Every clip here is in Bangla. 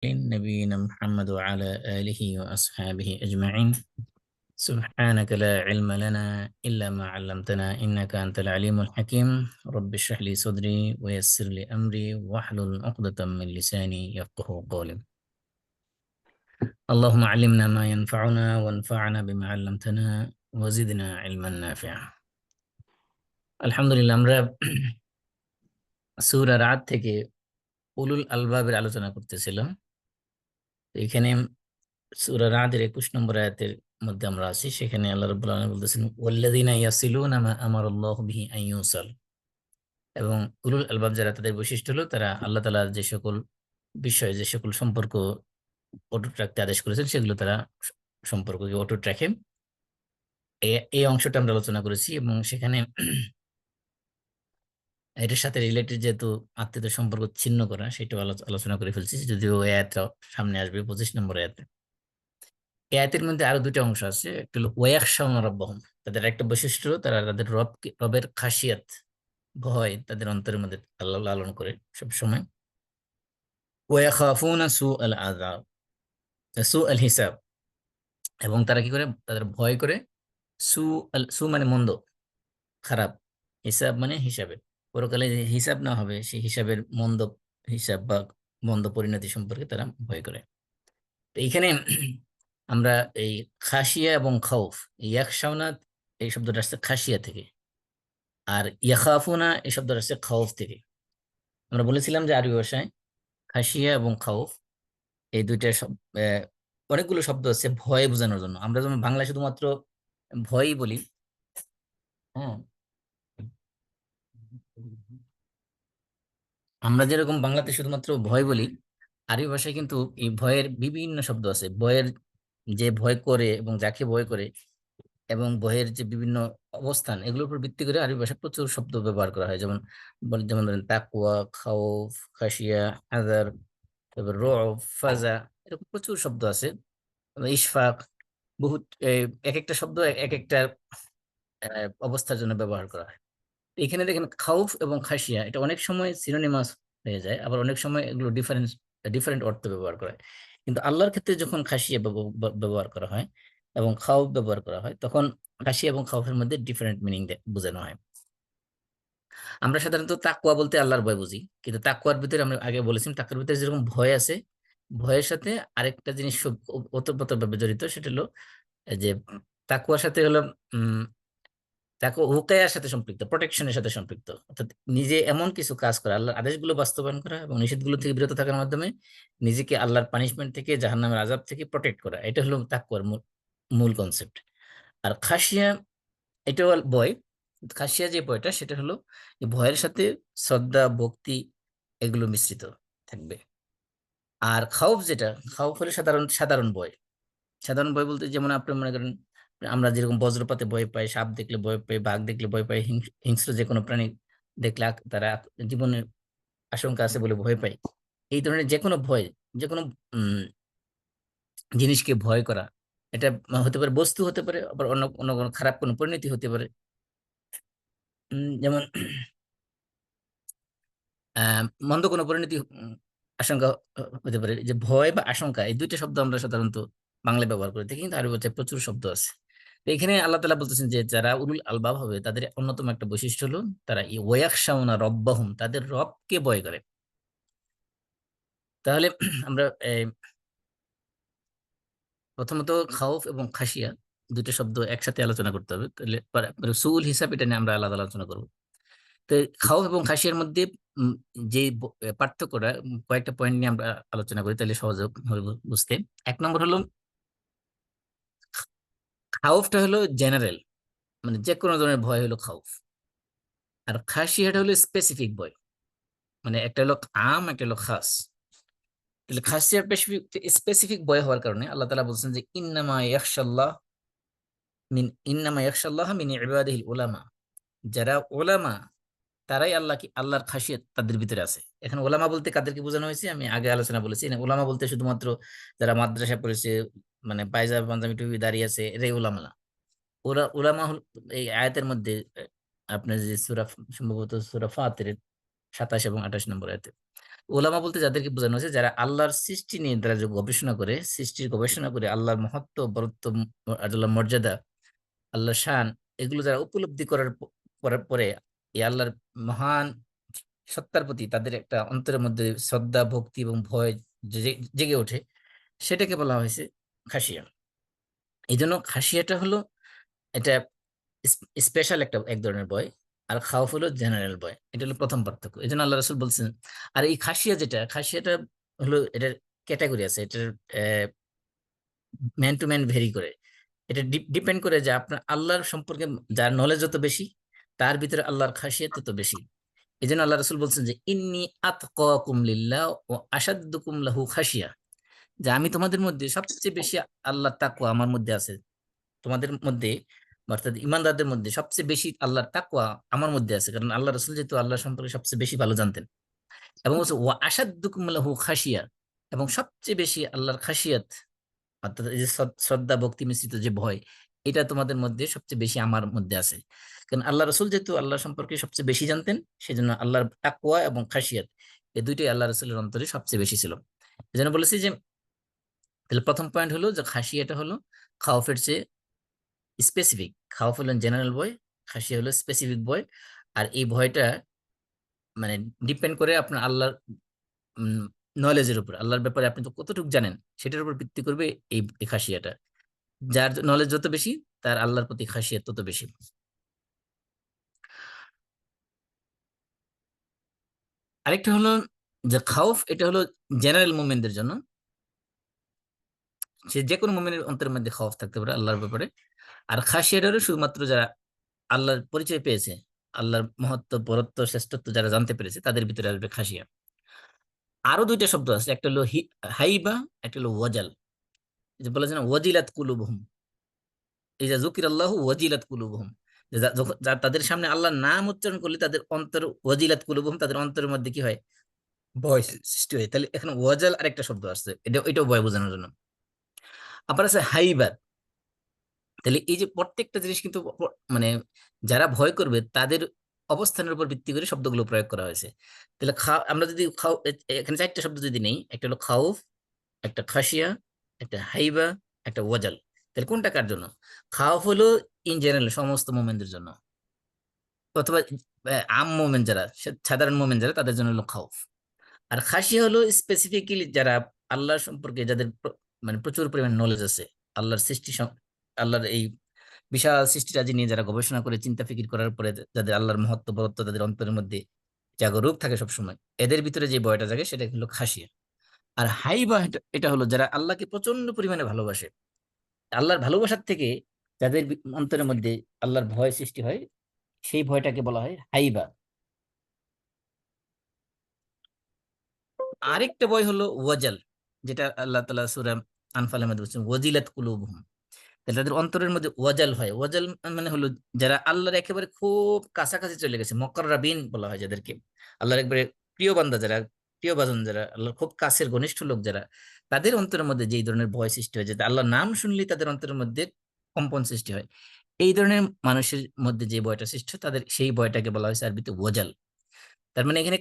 نبينا محمد وعلى آله وأصحابه أجمعين. سبحانك لا علم لنا إلا ما علمتنا إنك أنت العليم الحكيم. رب اشرح لي صدري ويسر لي أمري واحلل عقدة من لساني يفقه قولي. اللهم علمنا ما ينفعنا وانفعنا بما علمتنا وزدنا علما نافعا. আলহামদুলিল্লাহ, আমরা সূরা রাদ থেকে উলুল আলবাবের আলোচনা করতেছিলাম। এখানে সূরা রাদের 21 নম্বর আয়াতের মধ্যে আমরা আছি। সেখানে আল্লাহ রাব্বুল আলামিন বলতেছেন, ওয়াল্লাযিনা ইয়াসিলুনা মা আমারাল্লাহু বিহি আন ইউসাল। এবং উলুল আলবাব যারা, তাদের বৈশিষ্ট্য হলো তারা আল্লাহ তাআলা যে সকল বিষয়, যে সকল সম্পর্ক অটুট রাখতে আদেশ করেছেন, সেগুলো তারা সম্পর্ককে অটুট রাখে। এই অংশটা আমরা আলোচনা করেছি এবং সেখানে এটার সাথে রিলেটেড যেহেতু আত্মীয়তার সম্পর্ক ছিন্ন করা, সেটাও আলোচনা করে ফেলছি, যদিও এই আয়াতটা সামনে আসবে 25 নম্বর আয়াতে। এই আয়াতের মধ্যে আরো দুইটা অংশ আছে। একটা হলো ওয়ায়াখশাউনা রাব্বাহুম, তাদের একটা বৈশিষ্ট্য হলো তারা তাদের রবের খাসিয়াত, ভয় তাদের অন্তরের মধ্যে আল্লাহ লালন করে সব সময়। ওয়ায়াখাফুনা সুআল আযাব, সুআল হিসাব, এবং তারা কি করে, তাদের ভয় করে সু মানে মন্দ, খারাপ, হিসাব মানে হিসাবে, পরকালে যে হিসাব না হবে সেই হিসাবের মন্দ হিসাব বা মন্দ পরিণতি সম্পর্কে তারা ভয় করে। তো এইখানে আমরা এই খাসিয়া এবং খাউফ, ইয়াকশাউনা এই শব্দটা আসছে খাসিয়া থেকে, আর ইয়াখাফুনা এই শব্দটা আসছে খাউফ থেকে। আমরা বলেছিলাম যে আরবি ভাষায় খাসিয়া এবং খাউফ এই দুইটা অনেকগুলো শব্দ আছে ভয় বোঝানোর জন্য। আমরা যেমন বাংলায় শুধুমাত্র ভয়ই বলি, হ্যাঁ, আমরা যেরকম বাংলাতে শুধুমাত্র ভয় বলি, আরবি ভাষায় কিন্তু এই ভয়ের বিভিন্ন শব্দ আছে। ভয়ের যে ভয় করে এবং যাকে ভয় করে এবং ভয়ের যে বিভিন্ন অবস্থান, এগুলোর উপর ভিত্তি করে আরবি ভাষায় প্রচুর শব্দ ব্যবহার করা হয়। যেমন ধরেন তাকওয়া, খাউফ, খাশিয়া, হাযার, তারপর রু'ব, ফাজা, এরকম প্রচুর শব্দ আছে। ইশফাক, বহুত এক একটা শব্দ এক একটা অবস্থার জন্য ব্যবহার করা হয়। এখানে দেখেন খাউফ এবং খাসিয়া, এটা অনেক সময় সিনোনিমাস হয়ে যায়, আবার অনেক সময় এগুলো ডিফারেন্ট ডিফারেন্ট অর্থ ব্যবহার করা হয়। কিন্তু আল্লাহর ক্ষেত্রে যখন খাসিয়া ব্যবহার করা হয় এবং খাউফ ব্যবহার করা হয়, তখন খাসিয়া এবং খাউফের মধ্যে ডিফারেন্ট মিনিং বোঝানো হয়। আমরা সাধারণত তাকওয়া বলতে আল্লাহর ভয় বুঝি, কিন্তু তাকওয়ার ভিতরে আমরা আগে বলেছি, তাকওয়ার ভিতরে যেরকম ভয় আছে, ভয়ের সাথে আরেকটা জিনিস ওতপ্রোতভাবে জড়িত, সেটা হলো যে তাকওয়ার সাথে হলো তাকে হুকায়ার সাথে সম্পৃক্ত, প্রোটেকশনের সাথে সম্পৃক্ত। অর্থাৎ নিজে এমন কিছু কাজ করা, আল্লাহর আদেশগুলো বাস্তবায়ন করা এবং নিষেধগুলো থেকে বিরত থাকার মাধ্যমে নিজেকে আল্লাহর পানিশমেন্ট থেকে, জাহান্নামের আযাব থেকে প্রোটেক্ট করা, এটা হলো তাকওয়ার মূল মূল কনসেপ্ট। আর খাসিয়া, এটাও ভয়। খাসিয়া যে ভয়টা, সেটা হলো এই ভয়ের সাথে শ্রদ্ধা, ভক্তি, এগুলো মিশ্রিত থাকবে। আর খাউফ যেটা, খাউফ হলো সাধারণ সাধারণ ভয়। সাধারণ ভয় বলতে যেমন আপনি মনে করেন, আমরা যেরকম বজ্রপাতে ভয় পাই, সাপ দেখলে ভয় পাই, বাঘ দেখলে ভয় পাই, হিংস্র যে কোনো প্রাণী দেখলে তারা জীবনের আশঙ্কা আছে বলে ভয় পাই। এই ধরনের যে কোনো ভয়, যে কোনো উম জিনিসকে ভয় করা, এটা হতে পারে বস্তু, হতে পারে আবার অন্য অন্য কোনো খারাপ কোনো পরিণতি হতে পারে। যেমন মন্দ কোনো পরিণতি, আশঙ্কা হতে পারে। যে ভয় বা আশঙ্কা, এই দুইটা শব্দ আমরা সাধারণত বাংলায় ব্যবহার করে থাকি, কিন্তু আরবি ভাষায় প্রচুর শব্দ আছে। তো এখানে আল্লাহ তাআলা বলতেছেন যে যারা উলুল আলবাব হবে, তাদের অন্যতম একটা বৈশিষ্ট্য হলো তারা ওয়ায়াখশাউনা রব্বাহুম, তাদের রবকে ভয় করে। তাহলে আমরা প্রথমত খাউফ এবং খাসিয়া দুটো শব্দ একসাথে আলোচনা করতে হবে, তাহলে সুউল হিসাব এটা নিয়ে আমরা আলাদা আলোচনা করব। তো খাউফ এবং খাসিয়ার মধ্যে উম, যে পার্থক্যটা, কয়েকটা পয়েন্ট নিয়ে আমরা আলোচনা করি, তাহলে সহজ হবে বুঝতে। এক নম্বর হলো, খাউফটা হলো জেনারেল, মানে যে কোনো ধরনের ভয় হলো খাউফ। আর খাসিয়াটা হলো স্পেসিফিক ভয়, মানে একটা হলো আম, একটা হলো খাস। তাহলে খাসিয়ার স্পেসিফিক ভয় হওয়ার কারণে আল্লাহ তাআলা বলছেন যে ইন্নামা ইয়াখশাল্লাহ মিন ইবাদিহিল উলামা, যারা ওলামা, তারাই আল্লাহর খাসিয়ত তাদের ভিতরে আছে। এখানে ওলামা বলতে কাদেরকে বোঝানো হয়েছে আমি আগে আলোচনা বলেছি। ওলামা বলতে শুধুমাত্র যারা মাদ্রাসা পড়েছে, মানে পায়জামা পাঞ্জাবি টুপি দাঁড়িয়ে আছে, এরাই ওলামা না। ওলামা হল এই আয়াতের মধ্যে, আপনার যে সূরা, সম্ভবত সূরা ফাতিরের 27 এবং 28 নম্বর আয়াতে, ওলামা বলতে যাদেরকে বোঝানো হয়েছে যারা আল্লাহর সৃষ্টি নিয়ে তারা যে গবেষণা করে, সৃষ্টির গবেষণা করে আল্লাহর মহত্ব, বরত্ব, আল্লাহর মর্যাদা, আল্লাহর শান, এগুলো যারা উপলব্ধি করার পরে পরে এই আল্লাহর মহান সত্তার প্রতি তাদের একটা অন্তরের মধ্যে শ্রদ্ধা, ভক্তি এবং ভয় জেগে ওঠে, সেটাকে বলা হয়েছে খাসিয়া। এই জন্য খাসিয়াটা হলো এটা স্পেশাল একটা এক ধরনের ভয়, আর খাওফ হলো জেনারেল ভয়। এটা হলো প্রথম পার্থক্য। এই জন্য আল্লাহ রাসূল বলছেন। আর এই খাসিয়া যেটা, খাসিয়াটা হলো এটার ক্যাটাগরি আছে, এটার ম্যান টু ম্যান ভেরি করে। এটা ডিপেন্ড করে যে আপনার আল্লাহর সম্পর্কে যার নলেজ যত বেশি, তার ভিতরে আল্লাহর খাসিয়াত তত বেশি। এই জন্য আল্লাহ রাসূল বলছেন যে ইন্নী আতকাকুম লিল্লাহ ওয়া আশাদ্দুকুম লাহু খাসিয়া, যে আমি তোমাদের মধ্যে সবচেয়ে বেশি আল্লাহর তাকওয়া আমার মধ্যে আছে। তোমাদের মধ্যে অর্থাৎ ইমানদারদের মধ্যে সবচেয়ে বেশি আল্লাহর তাকওয়া আমার মধ্যে আছে, কারণ আল্লাহ রাসূল যেহেতু আল্লাহ সম্পর্কে সবচেয়ে বেশি ভালো জানতেন। এবং বলছে ওয়া আশাদ্দুকুম লাহু খাসিয়া, এবং সবচেয়ে বেশি আল্লাহর খাসিয়াত, অর্থাৎ এই যে শ্রদ্ধা ভক্তি মিশ্রিত যে ভয়, এটা তোমাদের মধ্যে সবচেয়ে বেশি আমার মধ্যে আছে। কারণ আল্লাহ রসুল যেহেতু আল্লাহ সম্পর্কে সবচেয়ে বেশি জানতেন, সেজন্য আল্লাহর তাকওয়া এবং খাসিয়াত এই দুইটাই আল্লাহ রসুলের অন্তরে সবচেয়ে বেশি ছিল। এই জন্য বলেছি যে তাহলে প্রথম পয়েন্ট হলো যে খাসিয়াটা হলো খাওফের চেয়ে স্পেসিফিক। খাওফ হলো জেনারেল ভয়, খাসিয়া হলো স্পেসিফিক ভয়। আর এই ভয়টা মানে ডিপেন্ড করে আপনার আল্লাহর নলেজের উপর, আল্লাহর ব্যাপারে আপনি তো কতটুকু জানেন সেটার উপর ভিত্তি করবে এই খাসিয়াটা। যার নলেজ যত বেশি, তার আল্লাহর প্রতি খাসিয়াত তত বেশি। আরেকটা হলো যে খাউফ, এটা হলো জেনারেল মুমিনদের জন্য। সে যে কোনো মুমিনের অন্তরের মধ্যে খাউফ থাকতে পারে আল্লাহর ব্যাপারে। আর খাসিয়াটা হলো শুধুমাত্র যারা আল্লাহর পরিচয় পেয়েছে, আল্লাহর মহত্ব, বরত্ব, শ্রেষ্ঠত্ব যারা জানতে পেরেছে, তাদের ভিতরে আসবে খাসিয়া। আরো দুইটা শব্দ আছে, একটা হলো হাইবা, একটা হলো ওয়াজাল। এই যে বলা যায় না ওয়াজিলাত কুলুবহুম, এই যে যুকির আল্লাহ ওয়াজিলাত কুলুবহুম, যে তাদের সামনে আল্লাহর নাম উচ্চারণ করলে তাদের অন্তর, ওয়াজিলাত কুলুবহুম, তাদের অন্তরের মধ্যে কি হয়, ভয় সৃষ্টি হয়। তাহলে এখানে ওয়াজাল আরেকটা শব্দ আসছে, এটাও ভয় বোঝানোর জন্য। আবার আছে হাইবার। তাহলে এই যে প্রত্যেকটা জিনিস কিন্তু মানে যারা ভয় করবে তাদের অবস্থানের উপর ভিত্তি করে শব্দগুলো প্রয়োগ করা হয়েছে। তাহলে আমরা যদি এখানে চারটা শব্দ যদি নেই, একটা হলো খাউফ, একটা খাসিয়া, একটা হাইবা, একটা ওয়াজাল। তাহলে কোনটা কার জন্য? খাউফ হলো ইন জেনারেল সমস্ত মোমেনদের জন্য, অথবা আম মোমেন যারা, সাধারণ মোমেন যারা, তাদের জন্য হলো খাউফ। আর খাসিয়া হলো স্পেসিফিক্যালি যারা আল্লাহ সম্পর্কে যাদের মানে প্রচুর পরিমাণ নলেজ আছে, আল্লাহর সৃষ্টি আল্লাহর এই বিশাল সৃষ্টিরাজি নিয়ে যারা গবেষণা করে চিন্তা ফিকির করার পরে যাদের আল্লাহর মহত্ব, বরত্ব তাদের অন্তরের মধ্যে জাগরূক থাকে সবসময়, এদের ভিতরে যে ভয়টা জাগে সেটা হলো খাসিয়া। আর হাইবা, এটা হলো যারা আল্লাহকে প্রচন্ড পরিমাণে ভালোবাসে, আল্লাহর ভালোবাসার থেকে যাদের অন্তরের মধ্যে আল্লাহর ভয় সৃষ্টি হয়, সেই ভয়টাকে বলা হয় হাইবা। আরেকটা ভয় হলো ওয়াজাল, যেটা আল্লাহ তাআলা সূরা আনফালের মধ্যে বলছেন ওয়াজিলাত কুলুবুহুম। তাহলে তাদের অন্তরের মধ্যে ওয়াজাল হয়। ওয়াজাল মানে হলো যারা আল্লাহর একেবারে খুব কাছাকাছি চলে গেছে, মুকাররাবিন বলা হয় যাদেরকে, আল্লাহর একবারে প্রিয় বান্দা যারা, প্রিয় বাজন যারা, আল্লাহর খুব কাছের ঘনিষ্ঠ লোক যারা, তাদের অন্তরের মধ্যে যেই ধরনের ভয় সৃষ্টি হয়, যেটা আল্লাহর নাম শুনলেই তাদের অন্তরের মধ্যে কম্পন সৃষ্টি হয়, এই ধরনের মানুষের মধ্যে যে ভয়টা সৃষ্টি হয়, তাদের সেই ভয়টাকে বলা হয়েছে আরবিতে ওয়াজাল। তার মানে এখানে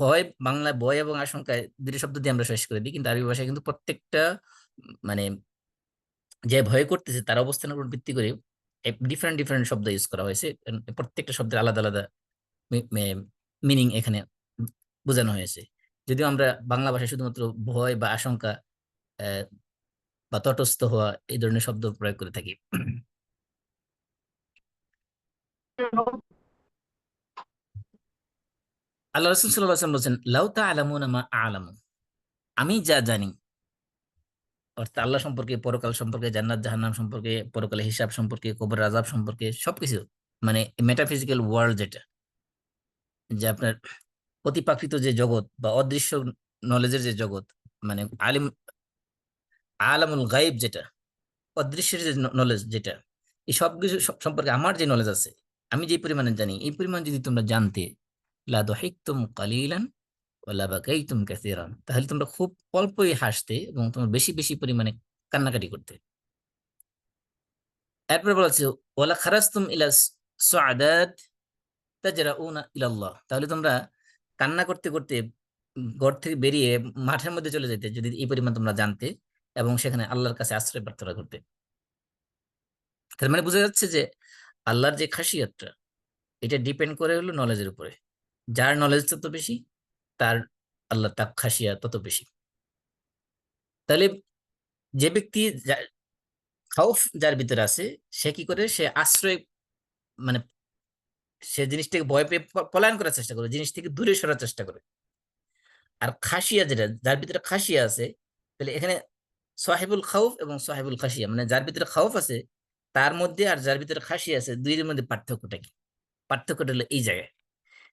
ভয়, বাংলা ভয় এবং আশঙ্কায় দুটো শব্দ দিয়ে আমরা শেষ করে দিই, কিন্তু আরবি ভাষায় কিন্তু প্রত্যেকটা মানে যে ভয় করতেছে তার অবস্থানের উপর ভিত্তি করে ডিফারেন্ট ডিফারেন্ট শব্দ ইউজ করা হয়েছে। কারণ প্রত্যেকটা শব্দের আলাদা আলাদা মিনিং এখানে বোঝানো হয়েছে। যদিও আমরা বাংলা ভাষায় শুধুমাত্র ভয় বা আশঙ্কা আহ, বা তটস্থ হওয়া এই ধরনের শব্দ প্রয়োগ করে থাকি। আল্লাহ রাসূল সাল্লাল্লাহু আলাইহি ওয়াসাল্লাম বলছেন লাউ তা'লামুনা মা আ'লামু, আমি যা জানি, অর্থাৎ আল্লাহ সম্পর্কে, পরকাল সম্পর্কে, জান্নাত জাহান্নাম সম্পর্কে, পরকালে হিসাব সম্পর্কে, কবর আযাব সম্পর্কে, সবকিছু, মানে মেটাফিজিক্যাল ওয়ার্ল্ড যেটা, যে আপনার অতিপ্রাকৃত যে জগৎ বা অদৃশ্য নলেজের যে জগৎ, মানে আলামুল গায়েব যেটা, অদৃশ্যের যে নলেজ যেটা, এই সব কিছু সম্পর্কে আমার যে নলেজ আছে, আমি যে পরিমাণে জানি, এই পরিমাণ যদি তোমরা জানতে, লা দাহিকতুম কালিলান ওয়া লা বাকাইতুম কাসীরান, তাহলে তোমরা খুব অল্পই হাসতে এবং তোমরা বেশি বেশি পরিমাণে কান্নাকাটি করতে। এরপরে বলা হচ্ছে ওয়ালা খারাজতুম ইলা সুআদাত তাজরাউনা ইলাল্লাহ, তাহলে তোমরা কান্না করতে করতে ঘর থেকে বেরিয়ে মাঠের মধ্যে চলে যেতে, যদি এই পরিমাণ তোমরা জানতে এবং সেখানে আল্লাহর কাছে আশ্রয় প্রার্থনা করতে। তার মানে বোঝা যাচ্ছে যে আল্লাহর যে খাসিয়াতটা, এটা ডিপেন্ড করে হলো নলেজের উপরে। যার নলেজ তত বেশি, তার আল্লাহ তার খাসিয়া তত বেশি। তাহলে যে ব্যক্তি খাউফ যার ভিতরে আছে, সে কি করে, সে আশ্রয়, মানে সে জিনিস থেকে ভয় পেয়ে পলায়ন করার চেষ্টা করে, জিনিস থেকে দূরে সরার চেষ্টা করে। আর খাসিয়া যেটা, যার ভিতরে খাসিয়া আছে, তাহলে এখানে সাহেবুল খাউফ এবং সাহেবুল খাসিয়া, মানে যার ভিতরে খাউফ আছে তার মধ্যে আর যার ভিতরে খাসিয়া আছে, দুইয়ের মধ্যে পার্থক্যটা কি? পার্থক্যটা হলো এই জায়গায়,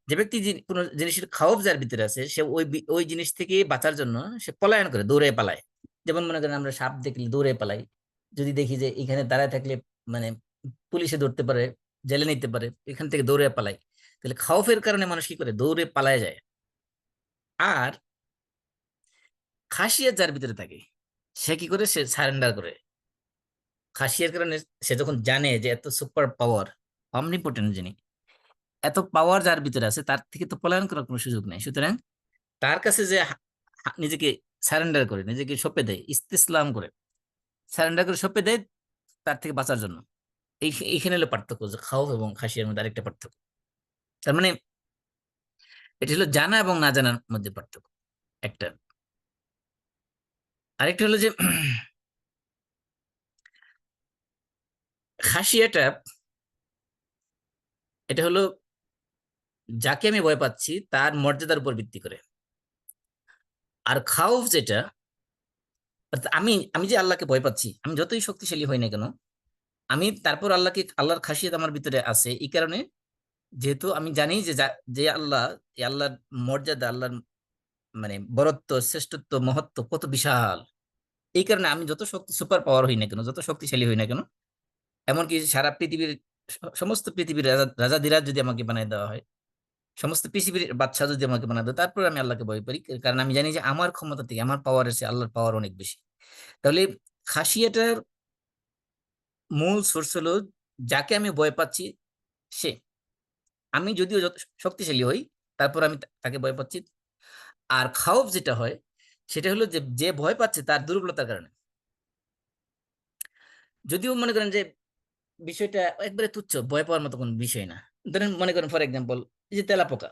যে ব্যক্তি কোনো জিনিসের খাওয়াব যার ভিতরে আছে, সে ওই জিনিস থেকে বাঁচার জন্য সে পলায়ন করে, দৌড়ে পালায়। যেমন মনে করেন আমরা সাপ দেখলে দৌড়ে পালাই, যদি দেখি যে এখানে দাঁড়ায় থাকলে মানে পুলিশে ধরতে পারে, জেলে নিতে পারে, এখান থেকে দৌড়ে পালাই। তাহলে খাওফের কারণে মানুষ কি করে, দৌড়ে পালায় যায়। আর খাসিয়াত যার ভিতরে থাকে, সে কি করে, সে সারেন্ডার করে। খাসিয়ার কারণে সে যখন জানে যে এত সুপার পাওয়ার, অমনিপোটেন্ট যিনি, এত পাওয়ার যার ভিতরে আছে, তার থেকে তো পলায়ন করার কোনো সুযোগ নেই। সুতরাং তার কাছে যে নিজেকে সারেন্ডার করে, নিজেকে সঁপে দেয়, ইস্তিসলাম করে সারেন্ডার করে সঁপে দেয় তার থেকে বাঁচার জন্য। এইখানে হলো পার্থক্য, যে খাওফ এবং খাসিয়ার মধ্যে আরেকটা পার্থক্য। তার মানে এটা হলো জানা এবং না জানার মধ্যে পার্থক্য একটা। আরেকটা হলো যে খাসিয়াটা, এটা হলো যাকে আমি ভয় পাচ্ছি তার মর্যাদার উপর ভিত্তি করে। আর খাউফ যেটা, অর্থাৎ আমি আমি যে আল্লাহকে ভয় পাচ্ছি, আমি যতই শক্তিশালী হই না কেন, আমি তারপর আল্লাহর খাসিয়াত আমার ভিতরে আছে এই কারণে, যেহেতু আমি জানি যে যে আল্লাহ, এই আল্লাহর মর্যাদা, আল্লাহর মানে বরত্ব, শ্রেষ্ঠত্ব, মহত্ব কত বিশাল। এই কারণে আমি যত শক্তি, সুপার পাওয়ার হই না কেন, যত শক্তিশালী হই না কেন, এমনকি সারা পৃথিবীর সমস্ত পৃথিবীর রাজাধিরাজ যদি আমাকে বানিয়ে দেওয়া হয়, সমস্ত পৃথিবীর বাদশা যদি আমাকে বানিয়ে দেয়, তারপর আমি আল্লাহকে ভয় করি, কারণ আমি জানি যে আমার ক্ষমতা থেকে, আমার পাওয়ার এসে আল্লাহর পাওয়ার অনেক বেশি। তাহলে খাসিয়াটার মূল সোর্স হলো, যাকে আমি ভয় পাচ্ছি সে, আমি যদিও যত শক্তিশালী হই, তারপর আমি তাকে ভয় পাচ্ছি। আর খাউফ যেটা হয়, সেটা হলো যে যে ভয় পাচ্ছে তার দুর্বলতার কারণে। যদিও মনে করেন যে বিষয়টা একবারে তুচ্ছ, ভয় পাওয়ার মতো কোনো বিষয় না। ধরেন মনে করেন ফর এক্সাম্পল, এই যে তেলাপোকা,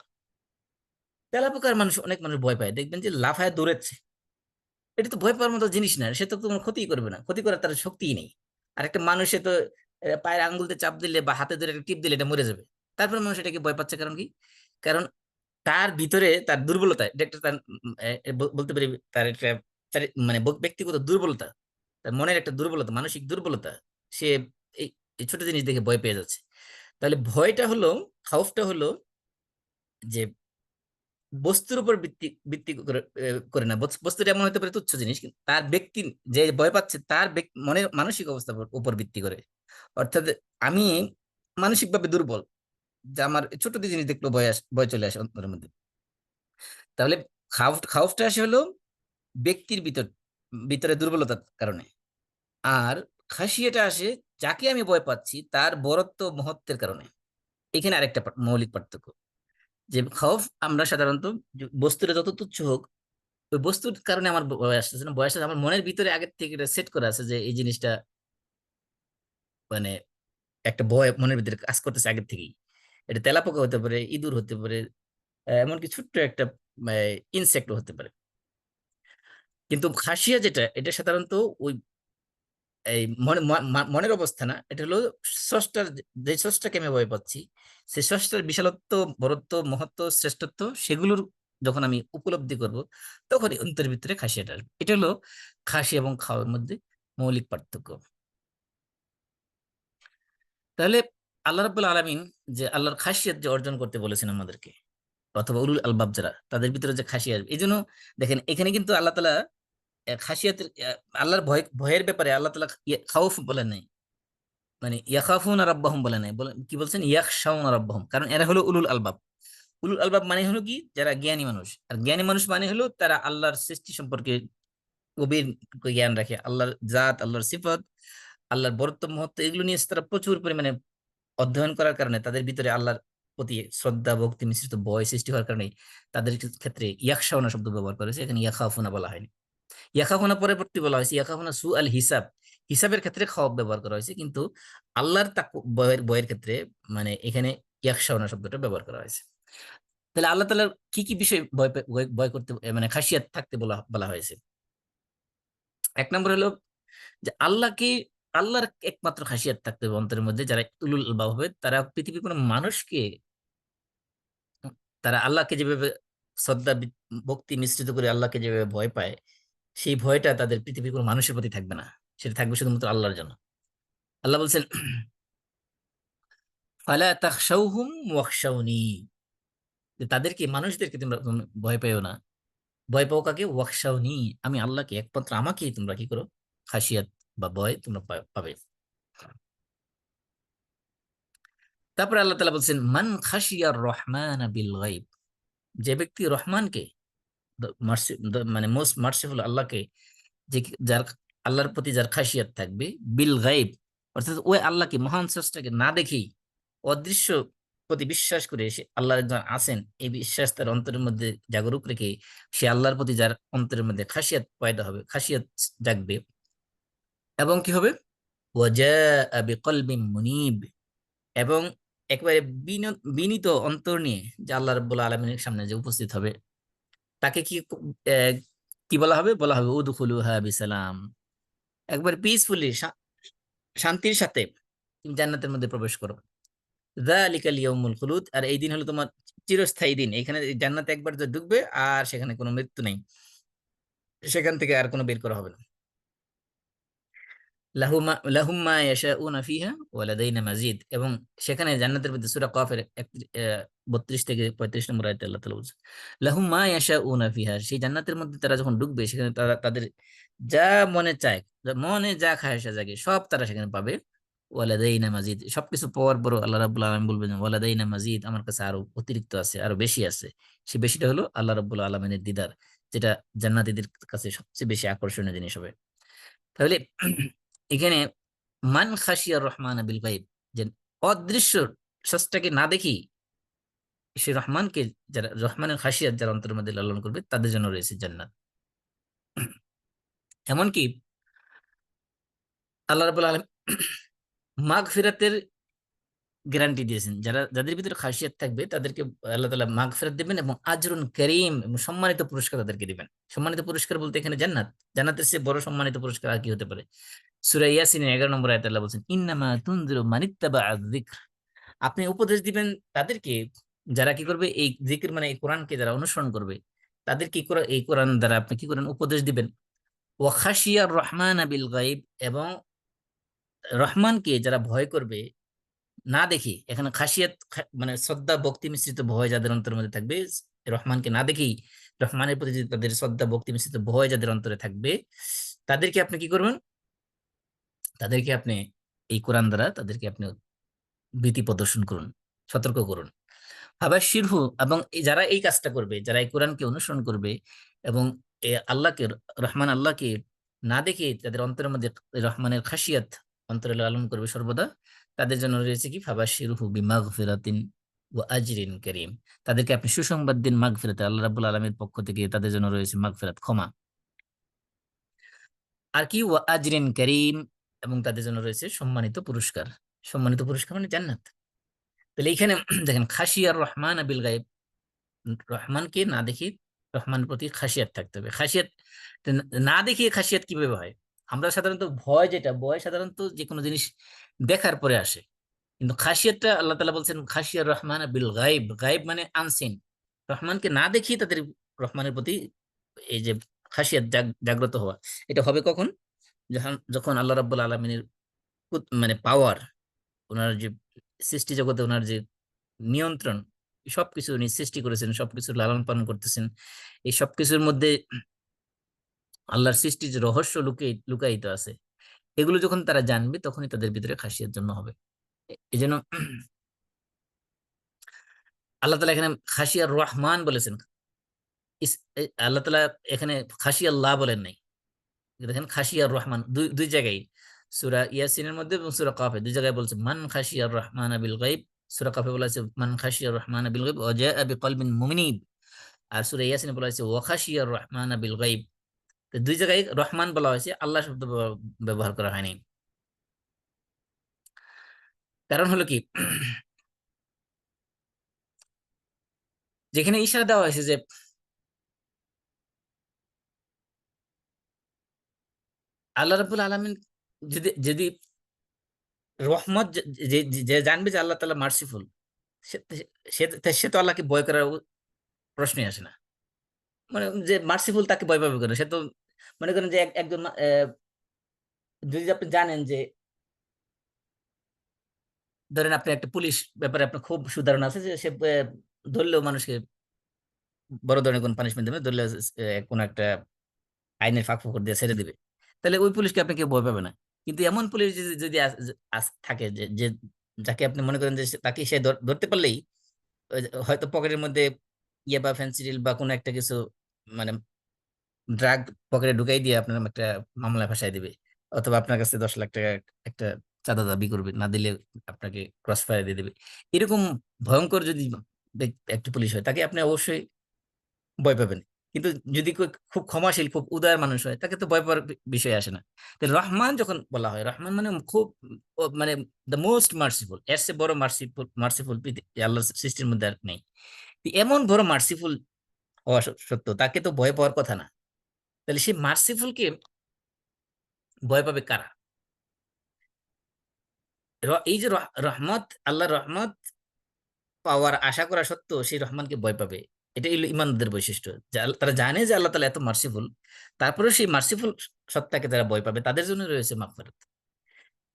তেলাপোকার অনেক মানুষ ভয় পায়, দেখবেন যে লাফায় দৌড়াচ্ছে। এটা তো ভয় পাওয়ার মতো জিনিস না, সে তো তোমার ক্ষতি করবে না, ক্ষতি করার তার শক্তিই নেই। আর একটা মানুষে তো পায়ের আঙ্গুলতে চাপ দিলে বা হাতে ধরে একটা টিপ দিলে এটা মরে যাবে। তারপর মানুষ এটাকে ভয় পাচ্ছে কারণ কি? কারণ তার ভিতরে তার দুর্বলতা, এটা একটা তার বলতে পারি তার একটা, তার মানে ব্যক্তিগত দুর্বলতা, তার মনের একটা দুর্বলতা, মানসিক দুর্বলতা। সে এই এই ছোট জিনিস দেখে ভয় পেয়ে যাচ্ছে। তাহলে ভয়টা হলো, খাউফটা হলো যে বস্তুর উপর ভিত্তি ভিত্তি করে করে না। বস্তুটা এমন হতে পারে তুচ্ছ জিনিস, কিন্তু তার ব্যক্তি, যে ভয় পাচ্ছে তার মনের মানসিক অবস্থার উপর ভিত্তি করে। অর্থাৎ আমি মানসিকভাবে দুর্বল, যে আমার ছোট জিনিস দেখলেও ভয় চলে আসে অন্তরের মধ্যে। তাহলে খাউফটা আসে হলো ব্যক্তির ভিতরে দুর্বলতার কারণে। আর খাসিয়াটা আসে যাকে আমি ভয় পাচ্ছি তার বরত্ব, মহত্বের কারণে। এখানে আরেকটা মৌলিক পার্থক্য, যে খৌফ আমরা সাধারণত, বস্তুটা যত তুচ্ছ হোক, ওই বস্তুর কারণে আমার ভয় আসতেছে না, ভয় আসতেছে আমার মনের ভিতরে আগের থেকে এটা সেট করা আছে যে এই জিনিসটা, মানে একটা ভয় মনের ভিতরে কাজ করতেছে আগের থেকেই। এটা তেলাপোকা হতে পারে, ইঁদুর হতে পারে, এমনকি ছোট্ট একটা ইনসেক্ট হতে পারে। কিন্তু খাসিয়া যেটা, এটা সাধারণত ওই এই মনের অবস্থা না, এটা হলো স্রষ্টার, যে স্রষ্টাকে আমি ভয় পাচ্ছি, সেই স্রষ্টার বিশালত্ব, বরত্ব, মহত্ব, শ্রেষ্ঠত্ব, সেগুলোর যখন আমি উপলব্ধি করব, তখনই অন্তরের ভিতরে খাসিয়াটা আসবে। এটা হলো খাসি এবং খাওয়ার মধ্যে মৌলিক পার্থক্য। তাহলে আল্লাহ রাব্বুল আলামিন যে আল্লাহর খাসিয়াত যে অর্জন করতে বলেছেন আমাদেরকে, অথবা উলুল আলবাব যারা, তাদের ভিতরে যে খাসিয়াত, এই জন্য দেখেন এখানে কিন্তু আল্লাহ তাআলা খাসিয়াতের, আল্লাহর ভয়ের ব্যাপারে আল্লাহ তাআলা খাউফ বলেন নাই, মানে ইয়াখাফুনা রাব্বাহুম বলে নাই, বলে কি বলছেন, ইয়াখশাউনা রাব্বাহুম, কারণ এরা হলো উলুল আলবাব। উলুল আলবাব মানে হলো কি, যারা জ্ঞানী মানুষ। আর জ্ঞানী মানুষ মানে হলো তারা আল্লাহর সৃষ্টি সম্পর্কে গভীর জ্ঞান রাখে, আল্লাহর জাত, আল্লাহর সিফত, আল্লাহর বরত্ব, মহত্ব, এগুলো নিয়ে তারা প্রচুর পরিমাণে অধ্যয়ন করার কারণে তাদের ভিতরে আল্লাহর প্রতি শ্রদ্ধা ভক্তি মিশ্রিত ভয় সৃষ্টি হওয়ার কারণে তাদের ক্ষেত্রে ইয়াকশাউনা শব্দ ব্যবহার করেছে, এখানে ইয়াখাফুনা বলা হয়নি। ইয়াখাফুনা পরবর্তী বলা হয়েছে ইয়াখাফুনা সু আল হিসাব, হিসাবের ক্ষেত্রে খাওয়াব ব্যবহার করা হয়েছে, কিন্তু আল্লাহর বয়ের বয়ের ক্ষেত্রে মানে এখানে ইয়াকশাউনা শব্দটা ব্যবহার করা হয়েছে। তাহলে আল্লাহ তাআলার কি কি বিষয় ভয় করতে মানে খাসিয়াত থাকতে বলা বলা হয়েছে? এক নম্বর হলো যে আল্লাহর একমাত্র খাসিয়াত থাকতে হবে অন্তরের মধ্যে, যারা উলুল আলবাব হবে তারা পৃথিবীর কোনো মানুষকে, তারা আল্লাহকে যেভাবে শ্রদ্ধা ভক্তি মিশ্রিত করে আল্লাহকে যেভাবে ভয় পায়, সেই ভয়টা তাদের পৃথিবীর কোনো মানুষের প্রতি থাকবে না, সেটা থাকবে শুধুমাত্র আল্লাহর জন্য। আল্লাহ বলছেন ফালা তাখশাউহুম ওয়াখশাউনি, যে তাদেরকে মানুষদেরকে তোমরা তোমরা ভয় পেও না, ভয় পাও কাকে? ওয়াখশাউনি, আমি আল্লাহকে, একমাত্র আমাকেই তোমরা কি করো? খাসিয়াত বা ভয় তোমরা পাবে। তারপরে আল্লাহ তাআলা বলছেন মান খাশিয়ার রহমান বিল গায়ব, যে ব্যক্তি রহমানকে, মানে মোস্ট মার্সিফুল আল্লাহকে, যে যার আল্লাহর প্রতি যার খাসিয়াত থাকবে, বিল গায়ব অর্থাৎ ওই আল্লাহকে মহান স্রষ্টাকে না দেখেই অদৃশ্য প্রতি বিশ্বাস করে সে আল্লাহ একজন আছেন এই বিশ্বাস তার অন্তরের মধ্যে জাগরুক রেখে সে আল্লাহর প্রতি যার অন্তরের মধ্যে খাসিয়াত পয়দা হবে, খাসিয়াত জাগবে, এবং কি হবে? ওয়াজাআ বিকলবিন মুনিব, এবং একেবারে বিনীত অন্তর নিয়ে যে আল্লাহ রাব্বুল আলামিনের সামনে যে উপস্থিত হবে, তাকে আহ, কি বলা হবে? বলা হবে উদখুলুহা বিসালাম, একবার পিসফুলি শান্তির সাথে তুমি জান্নাতের মধ্যে প্রবেশ করো। যালিকাল ইয়াউমুল খুলুদ, আর এই দিন হলো তোমার চিরস্থায়ী দিন, এখানে জান্নাতে একবার যে ঢুকবে আর সেখানে কোনো মৃত্যু নেই, সেখান থেকে আর কোনো বের করা হবে না। লাহুম মা ইয়াশাউনা ফিহা ওয়া লাদাইনা মাজিদ, এবং সেখানে জান্নাতের মধ্যে সূরা কফের 32 থেকে 35 নম্বর আয়াতে আল্লাহ তাআলা বলছেন লাহুম মা ইয়াশাউনা ফিহা, সেই জান্নাতের মধ্যে তারা যখন ঢুকবে সেখানে তারা তাদের যা মনে চায়, মনে যা খায়েশা জাগে সব তারা সেখানে পাবে। ওয়া লাদাইনা মাজিদ, সবকিছু পাওয়ার পরও আল্লাহ রাব্বুল আলামিন বলবেন ওয়া লাদাইনা মাজিদ, আমার কাছে আরো অতিরিক্ত আছে, আরো বেশি আছে। সেই বেশিটা হলো আল্লাহ রাব্বুল আলামিনের দিদার, যেটা জান্নাতীদের কাছে সবচেয়ে বেশি আকর্ষণীয় জিনিস হবে। তাহলে এখানে মান খাশিয়া রহমান বিল গায়ব, যে অদৃশ্য স্রষ্টাকে না দেখি সে রহমানকে, যারা রহমানের খাসিয়াত যারা অন্তরের মধ্যে লালন করবে তাদের জন্য রয়েছে জান্নাত। এমনকি আল্লাহ রাব্বুল আলামিন মাগফিরাতের গ্যারান্টি দিয়েছেন, যাদের ভিতরে খাসিয়াত থাকবে তাদেরকে আল্লাহ তাআলা মাগফিরাত দিবেন এবং আজরুন করিম, এবং সম্মানিত পুরস্কার তাদেরকে দিবেন। সম্মানিত পুরস্কার বলতে এখানে জান্নাত, জান্নাতের চেয়ে বড় সম্মানিত পুরস্কার আর কি হতে পারে? সূরা ইয়াসিনের 11 নম্বর আয়াতে আল্লাহ বলছেন ইন্নামা তুনজিরু মানিত্তাবা যিকর, আপনি উপদেশ দিবেন তাদেরকে যারা কি করবে, এই জিকির মানে এই কোরআনকে যারা অনুসরণ করবে, তাদের কি করে এই কোরআন দ্বারা আপনি কি করেন? উপদেশ দিবেন। ওয়া খাশিয়ার রহমান বিল গায়ব, এবং রহমানকে যারা ভয় করবে না দেখি, এখানে খাসিয়াত মানে শ্রদ্ধা ভক্তি মিশ্রিত ভয় যাদের অন্তরের মধ্যে থাকবে, রহমানকে না দেখেই রহমানের প্রতি যদি তাদের শ্রদ্ধা ভক্তি মিশ্রিত ভয় যাদের অন্তরে থাকবে, তাদেরকে আপনি কি করবেন? তাদেরকে আপনি এই কোরআন দ্বারা তাদেরকে আপনি ভীতি প্রদর্শন করুন, সতর্ক করুন। আবার শিরহু, এবং যারা এই কাজটা করবে, যারা এই কোরআনকে অনুসরণ করবে এবং আল্লাহকে, রহমান আল্লাহকে না দেখে তাদের অন্তরের মধ্যে রহমানের খাসিয়াত অন্তরে লালন করবে সর্বদা, তাদের জন্য রয়েছে কি? ফাবাশশিরহু বিমাগফিরাতিন ওয়া আজরিন কারীম, তাদেরকে আপনি সুসংবাদ দিন মাগফিরাতে, আল্লাহ রাব্বুল আলামিনের পক্ষ থেকে তাদের জন্য রয়েছে মাগফিরাত, ক্ষমা। আর কি? ওয়া আজরিন কারীম, এবং তাদের জন্য রয়েছে সম্মানিত পুরস্কার। সম্মানিত পুরস্কার মানে জান্নাত। তাহলে এইখানে দেখেন খাশিয়ার রহমান বিল গায়ব, রহমানকে না দেখি রহমানের প্রতি খাসিয়াত থাকতে হবে। খাসিয়াত না দেখিয়ে খাসিয়াত কিভাবে হয়? আমরা সাধারণত ভয়, যেটা ভয় সাধারণত যে কোনো জিনিস দেখার পরে আসে, কিন্তু খাসিয়াতটা আল্লাহ তাআলা বলছেন খাসিয়ার রহমান বিল গায়ব, গায়ব মানে আনসিন, রহমানকে না দেখিয়ে তাদের রহমানের প্রতি এই যে খাসিয়াত জাগ্রত হওয়া, এটা হবে কখন? যখন যখন আল্লাহ রাব্বুল আলামিনের মানে পাওয়ার, ওনার যে সৃষ্টি জগতে ওনার যে নিয়ন্ত্রণ, সবকিছু উনি সৃষ্টি করেছেন, সবকিছু লালন পালন করতেছেন, এই সবকিছুর মধ্যে আল্লাহর সৃষ্টির যে রহস্য লুকায়িত আছে, এগুলো যখন তারা জানবে তখনই তাদের ভিতরে খাসিয়াত জন্ম হবে। এই জন্য আল্লাহ তাআলা এখানে খাসিয়ার রহমান বলেছেন, আল্লাহ তাআলা এখানে খাসিয়াল্লাহ বলেন নাই, দেখেন খাসিয়ার রহমান দুই দুই জায়গায়, সূরা ইয়াসিনের মধ্যে এবং সূরা কাফে দুই জায়গায় বলছে মান খাসিয়ার রহমান বিল গায়ব, সূরা কাফে বলা হয়েছে মান খাশিয়ার রহমান বিল গায়ব ওয়া জাআ বিকলবিন মুনিব, আর সূরা ইয়াসিনে বলা হয়েছে ওয়া খাশিয়ার রহমান বিল গায়ব। তো দুই জায়গায় রহমান বলা হয়েছে, আল্লাহ শব্দ ব্যবহার করা হয়নি। কারণ হলো কি, যেখানে ইশারা দেওয়া হয়েছে যে আল্লাহ রাব্বুল আলামিন, যদি যদি রহমত, যে যে যে জানবে যে আল্লাহ তাআলা মার্সিফুল, সে সে সে তো আল্লাহকে ভয় করার প্রশ্নই আসে না। মানে যে মার্সিফুল তাকে ভয় পাবে কেন? সে তো মনে করেন যে একজন যদি আপনি জানেন যে, ধরেন আপনি একটা পুলিশ ব্যাপারে আপনার খুব সুধারণা আছে যে সে ধরলেও মানুষকে বড় ধরনের কোন পানিশমেন্ট দেবে, ধরলেও কোন একটা আইনের ফাঁক ফোকর দিয়ে ছেড়ে দিবে, তাহলে ওই পুলিশকে আপনি কেউ ভয় পাবে না। কিন্তু এমন পুলিশ যদি যদি থাকে যে যে যাকে আপনি মনে করেন যে তাকে সে ধরতে পারলেই ওই যে হয়তো পকেটের মধ্যে ইয়ে বা ফেন্সিডিল বা কোনো একটা কিছু, মানে ড্রাগ পকেটে ঢুকাই দিয়ে আপনার একটা মামলায় ফাঁসাই দিবে, অথবা আপনার কাছে 10 লাখ টাকা একটা চাঁদা দাবি করবে, না দিলে আপনাকে ক্রস ফায়ার দিয়ে দেবে। এরকম ভয়ঙ্কর যদি একটা পুলিশ হয়, তাকে আপনি অবশ্যই ভয় পাবেন। কিন্তু যদি খুব ক্ষমাশীল, খুব উদার মানুষ হয়, তাকে তো ভয় পাওয়ার বিষয় আসে না। তো রহমান যখন বলা হয়, রহমান মানে খুব মানে দ্য মোস্ট মার্সিফুল, এর চেয়ে বড় মার্সিফুল মার্সিফুল আল্লাহর সৃষ্টির মধ্যে আর নেই। তো এমন বড় মার্সিফুল হওয়া সত্য তাকে তো ভয় পাওয়ার কথা না। তাহলে সেই মার্সিফুলকে ভয় পাবে কারা? এই যে রহমত, আল্লাহর রহমত পাওয়ার আশা করা সত্ত্বেও সেই রহমানকে ভয় পাবে, এটা হলো ইমানদের বৈশিষ্ট্য। যে তারা জানে যে আল্লাহ তাআলা এত মার্সিফুল, তারপরে সেই মার্সিফুল সত্তাকে তারা ভয় পাবে, তাদের জন্য রয়েছে মাগফিরাত।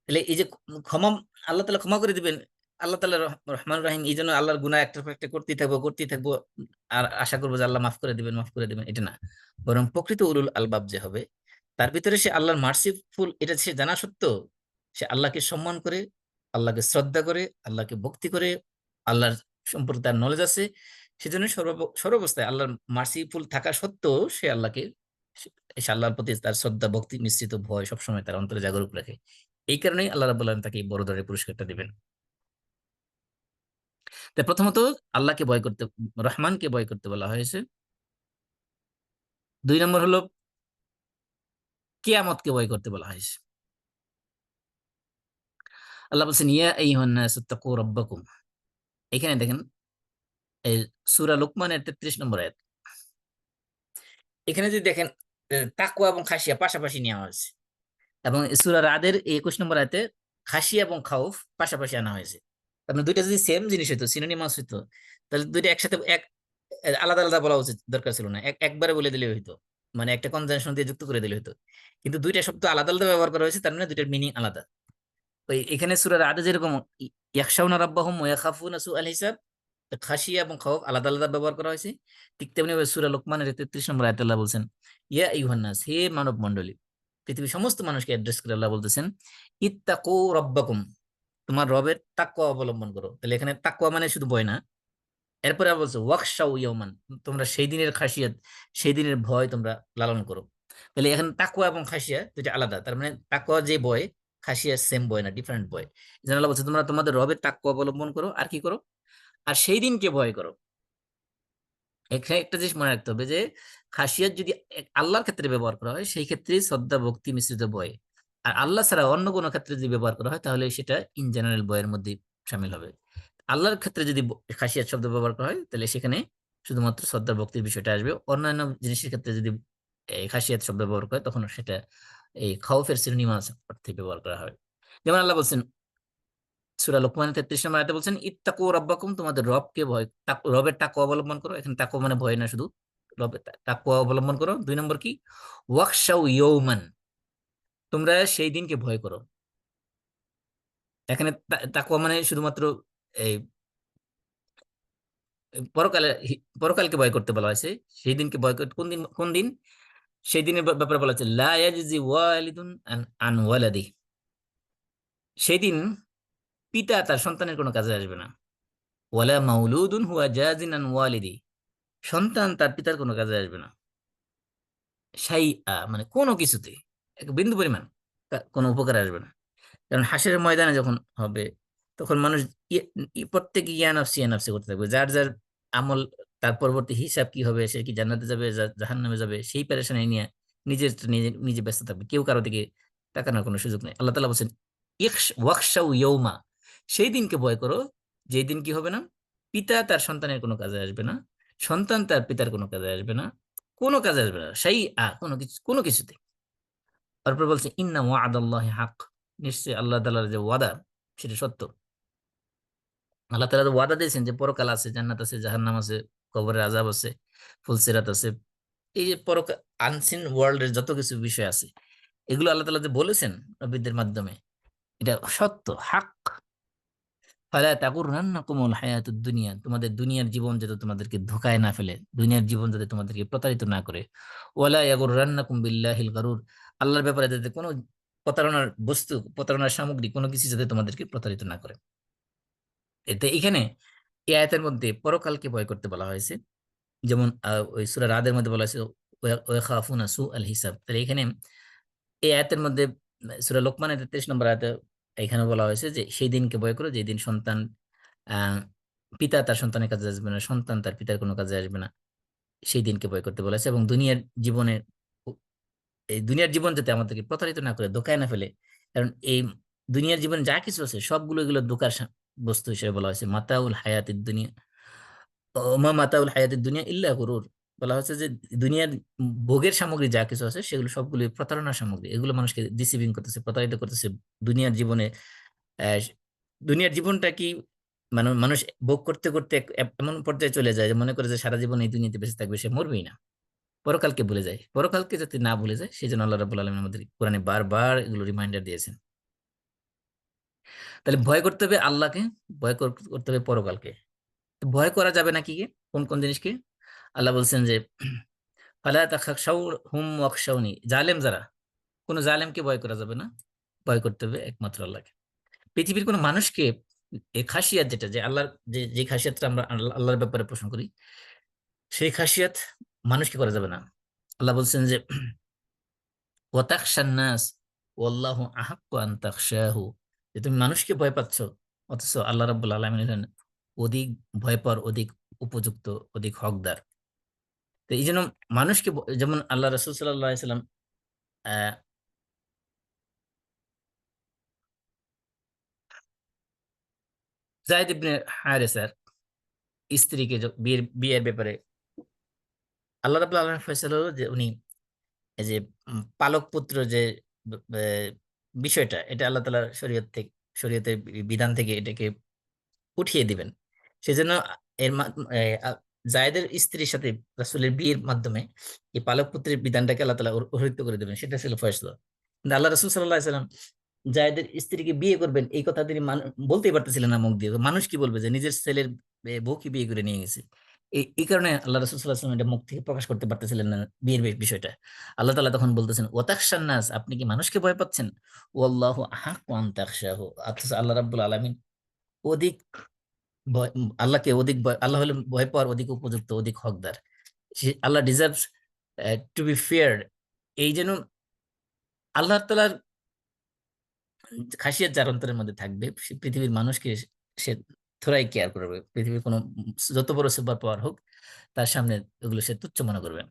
তাহলে এই যে ক্ষমা, আল্লাহ তাআলা ক্ষমা করে দিবেন, আল্লাহ তাআলা রহমান রহিম, এই জন্য আল্লাহর গুনাহ একটার পর একটা করতেই থাকবো আর আশা করবো যে আল্লাহ মাফ করে দিবেন, এটা না। বরং প্রকৃত উলুল আলবাব যে হবে, তার ভিতরে সে আল্লাহর মার্সিফুল এটা সে জানা সত্ত্বেও সে আল্লাহকে সম্মান করে, আল্লাহকে শ্রদ্ধা করে, আল্লাহকে ভক্তি করে, আল্লাহর সম্পর্কে তার নলেজ আছে, সেজন্য সর্বাবস্থায় আল্লাহর মার্সিফুল থাকা সত্ত্বেও সে আল্লাহকে, সে আল্লাহর প্রতি তার শ্রদ্ধা ভক্তি মিশ্রিত ভয় সবসময় তার অন্তরে জাগরুক রাখে। এই কারণেই আল্লাহ রাব্বুল আলামিন তাকে এই বড় ধরনের পুরস্কারটা দিবেন। তাই প্রথমত আল্লাহকে ভয় করতে, রহমানকে ভয় করতে বলা হয়েছে। 2 নম্বর হলো কিয়ামতকে ভয় করতে বলা হয়েছে। আল্লাহ বলছেন ইয়া আইয়ুহান নাস ইত্তাকু রাব্বাকুম। এখানে দেখেন, এই সূরা লোকমানের 33 নম্বর আয়াত। এখানে যদি দেখেন, তাকওয়া এবং খাশিয়া পাশাপাশি নেওয়া হয়েছে, এবং সূরা রাদের 21 নম্বর আয়াতে খাশিয়া এবং খাউফ পাশাপাশি আনা হয়েছে। আপনার দুইটা যদি সেম জিনিস হইতো, সিনোনিমাস হইতো, তাহলে দুইটা একসাথে আলাদা আলাদা বলা উচিত দরকার ছিল না, একবারে বলে দিলে হইতো, মানে একটা কনজাংশন দিয়ে যুক্ত করে দিলে হইতো। কিন্তু দুইটা শব্দ আলাদা আলাদা ব্যবহার করা হয়েছে, তার মানে দুইটার মিনিং আলাদা। ওই এখানে সূরা রাদে যেরকম ইয়াখশাউনা রাব্বাহুম ওয়া ইয়াখাফুনা সুআল হিসাব, খাশিয়া এবং খাউফ আলাদা আলাদা ব্যবহার করা হয়েছে, ঠিক তেমনি সূরা লোকমানের 33 নম্বর আয়াতে আল্লাহ বলছেন ইয়া আইয়ুহান নাস, হে মানব মণ্ডলী, পৃথিবীর সমস্ত মানুষকে অ্যাড্রেস করে আল্লাহ বলতেছেন ইত্তাকু রাব্বাকুম, তোমার রবের তাকওয়া অবলম্বন করো। তাহলে এখানে তাকওয়া মানে শুধু ভয় না, এরপরে আবার বলছে ওয়াকশাউ ইয়াওমান, তোমরা সেই দিনের খাসিয়াত, সেই দিনের ভয় তোমরা লালন করো। তাহলে এখানে তাকওয়া এবং খাসিয়া দুইটা আলাদা, তার মানে তাকওয়া যে ভয়, খাসিয়া সেম ভয় না, ডিফারেন্ট ভয়। যেন আল্লাহ বলছে তোমরা তোমাদের রবের তাকওয়া অবলম্বন করো, আর কি করো, আর সেই দিনকে ভয় করো। এখানে একটা জিনিস মনে রাখতে হবে যে খাসিয়াত যদি আল্লাহর ক্ষেত্রে ব্যবহার করা হয়, সেই ক্ষেত্রে শ্রদ্ধা ভক্তি মিশ্রিত ভয়। আর আল্লাহ ছাড়া অন্য কোনো ক্ষেত্রে যদি ব্যবহার করা হয়, তাহলে সেটা ইন জেনারেল ভয়ের মধ্যে শামিল হবে। আল্লাহর ক্ষেত্রে যদি খাসিয়াত শব্দ ব্যবহার করা হয়, তাহলে সেখানে শুধুমাত্র শ্রদ্ধা ভক্তির বিষয়টা আসবে। অন্যান্য জিনিসের ক্ষেত্রে যদি এই খাসিয়াত শব্দ ব্যবহার করে, তখন সেটা এই খাউফের সিনোনিমাস অর্থে ব্যবহার করা হয়। যেমন আল্লাহ বলছেন সূরা লোকমানের 33 নম্বর আয়াতে বলছেন ইত্তাকু রাব্বাকুম, তোমাদের রবকে ভয়, রবের তাকওয়া অবলম্বন করো। এখানে তাকওয়া মানে ভয় না, শুধু রবের তাকওয়া অবলম্বন করো। 2 নম্বর কি, ওয়াকশাউ ইয়াওমান, তোমরা সেই দিনকে ভয় করো। এখানে তাকওয়া মানে শুধুমাত্র এই পরকালে, পরকালকে ভয় করতে বলা হয়েছে। সেই দিনকে ভয় করতে, কোন দিন, কোন দিন? সেই দিনের ব্যাপারে বলা হচ্ছে লা ইয়াজজি ওয়ালিদুন আন আন ওয়ালাদি, সেই দিন পিতা তার সন্তানের কোনো কাজে আসবে না। ওয়ালা মাউলুদুন হুয়া জাজিন আন ওয়ালিদি, সন্তান তার পিতার কোনো কাজে আসবে না। মানে কোনো কিছুতে এক বিন্দু পরিমাণ কোনো উপকার আসবে না। কারণ হাসরের ময়দানে যখন হবে, তখন মানুষ প্রত্যেকে ইয়ানাফসি ইয়ানাফসি করতে থাকবে, যার যার আমল, তার পরবর্তী হিসাব কি হবে, সে কি জান্নাতে যাবে জাহান্নামে যাবে, সেই পেরেশানি নিয়ে নিজের নিজে নিজে ব্যস্ত থাকবে, কেউ কারো দিকে তাকানোর কোনো সুযোগ নেই। আল্লাহ তাআলা বলছেন ওয়াখশাউ ইয়াউমা, সেই দিনকে ভয় করো যেই দিন কি হবে না, পিতা তার সন্তানের কোনো কাজে আসবে না, সন্তান তার পিতার কোনো কাজে আসবে না, কোনো কাজে আসবে না, সেই কোনো কিছুতে। তারপর বলছে ইন্না ওয়াদাল্লাহি হক, নিশ্চয়ই আল্লাহ তাআলার যে ওয়াদা সেটা সত্য। আল্লাহ তাআলা তো ওয়াদা দিয়েছেন যে পরকাল আছে, জান্নাত আছে, জাহান্নাম আছে, কবরের আযাব আছে, ফুলসিরাত আছে, এই যে পরকাল, আনসিন ওয়ার্ল্ডের যত কিছু বিষয় আছে, এগুলো আল্লাহ তাআলা যে বলেছেন নবীদের মাধ্যমে, এটা সত্য, হক। ফালা তাগুররান্নাকুমুল হায়াতুদ দুনিয়া, তোমাদের দুনিয়ার জীবন যাতে তোমাদেরকে ধোকায় না ফেলে, দুনিয়ার জীবন যাতে তোমাদেরকে প্রতারিত না করে। ওয়ালা ইয়াগুররান্নাকুম বিল্লাহিল গারুর, আল্লাহর ব্যাপারে যাতে কোনো প্রতারণার বস্তু, প্রতারণার সামগ্রী কোনো কিছু যাতে তোমাদেরকে প্রতারিত না করে। এতে এখানে এই আয়াতের মধ্যে পরকালকে ভয় করতে বলা হয়েছে, যেমন ওই সূরা রাদের মধ্যে বলা হয়েছে ওয়াখাফুনা সু আল হিসাব। তাহলে এখানে এই আয়াতের মধ্যে সূরা লোকমানের 33 নম্বর আয়াতে এখানে বলা হয়েছে যে সেই দিনকে ভয় করো যেই দিন সন্তান আহ পিতা তার সন্তানের কাজে আসবে না, সন্তান তার পিতার কোনো কাজে আসবে না, সেই দিনকে ভয় করতে বলেছে। এবং দুনিয়ার জীবনে, এই দুনিয়ার জীবন যাতে আমাদেরকে প্রতারিত না করে, ধোকায় না ফেলে। কারণ এই দুনিয়ার জীবনে যা কিছু আছে সবগুলো এগুলো ধোঁকার বস্তু হিসেবে বলা হয়েছে। মাতাউল হায়াতিদ দুনিয়া, ওমা মাতাউল হায়াতিদ দুনিয়া ইল্লা গুরুর, বলা হচ্ছে যে দুনিয়ার ভোগের সামগ্রী যা কিছু আছে সেগুলো সবগুলো প্রতারণার সামগ্রী, এগুলো মানুষকে ডিসিভিং করতেছে, প্রতারিত করতেছে দুনিয়ার জীবনে। আহ, দুনিয়ার জীবনটা কি, মানে মানুষ ভোগ করতে করতে এমন পর্যায়ে চলে যায় যে মনে করে যে সারা জীবন এই দুনিয়াতে বেঁচে থাকবে, সে মরবেই না, পরকালকে ভুলে যায়। পরকালকে যাতে না ভুলে যায় সেই জন্য আল্লাহ রাব্বুল আলামিন আমাদের কোরআনে বারবার এগুলো রিমাইন্ডার দিয়েছেন। তাহলে ভয় করতে হবে আল্লাহকে, ভয় করতে হবে পরকালকে। তো ভয় করা যাবে না কি কি, কোন কোন জিনিসকে? আল্লাহ বলছেন যে ফালা তাখাশাউ হুম ওয়াখশাউনি, জালেম যারা, কোনো জালেমকে ভয় করা যাবে না, ভয় করতে হবে একমাত্র আল্লাহকে। পৃথিবীর কোনো মানুষকে, এই খাসিয়াত যেটা, যে আল্লাহর যে যে খাসিয়াতটা আমরা আল্লাহর ব্যাপারে পোষণ করি, সেই খাসিয়াত মানুষকে করা যাবে না। আল্লাহ বলছেন যে ওয়াতাখশান নাস ওয়াল্লাহু আহাক্কু আন তাখশাহু, যে তুমি মানুষকে ভয় পাচ্ছ অথচ আল্লাহ রাব্বুল আলামিন হলেন অধিক ভয় পাওয়ার অধিক উপযুক্ত, অধিক হকদার। তো এই জন্য মানুষকে যেমন আল্লাহ রাসূল সাল্লাল্লাহু আলাইহি সাল্লাম আহ যায়েদ ইবনে হারেসার স্ত্রীকে বিয়ের বিয়ের ব্যাপারে আল্লাহ রাব্বুল আলামিনের ফয়সালা হলো যে উনি এই যে পালক পুত্র যে বিষয়টা, এটা আল্লাহ তাআলা শরীয়তের বিধান থেকে এটাকে উঠিয়ে দিবেন। সেজন্য এর জায়েদের স্ত্রীর সাথে রাসূলের বিয়ের মাধ্যমে এই পালক পুত্রের বিধানটাকে আল্লাহ তাআলা অর্হিত করে দেবেন, সেটা ছিল ফয়সালা। কিন্তু আল্লাহ রাসূল সাল্লাল্লাহু আলাইহি সাল্লাম জায়েদের স্ত্রীকে বিয়ে করবেন এই কথা তিনি বলতেই পারতেছিলেন না মুখ দিয়ে। তো মানুষ কি বলবে যে নিজের ছেলের বউকে বিয়ে করে নিয়ে গেছে? এই কারণে আল্লাহ রাসূল সাল্লাল্লাহু আলাইহি ওয়াসাল্লাম এটা মুখ থেকে প্রকাশ করতে পারতেছিলেন না বিয়ের বিষয়টা। আল্লাহ তাআলা তখন বলতেছেন ওয়াতাখশান নাস, আপনি কি মানুষকে ভয় পাচ্ছেন? ওয়াল্লাহু আহাক্কু আন তাখশাহু, অথচ আল্লাহ রাব্বুল আলামিন অধিক আল্লাহকে অধিক আল্লাহ হলেন ভয় পাওয়ার অধিক উপযুক্ত, অধিক হকদার। আল্লাহ ডিজার্ভস টু বি ফিয়ার্ড। এই যেন আল্লাহ তাআলার খাসিয়াত যার অন্তরের মধ্যে থাকবে, সে পৃথিবীর মানুষকে সে থোড়াই কেয়ার করবে। পৃথিবীর কোনো যত বড় সুপার পাওয়ার হোক তার সামনে ওগুলো সে তুচ্ছ মনে করবে।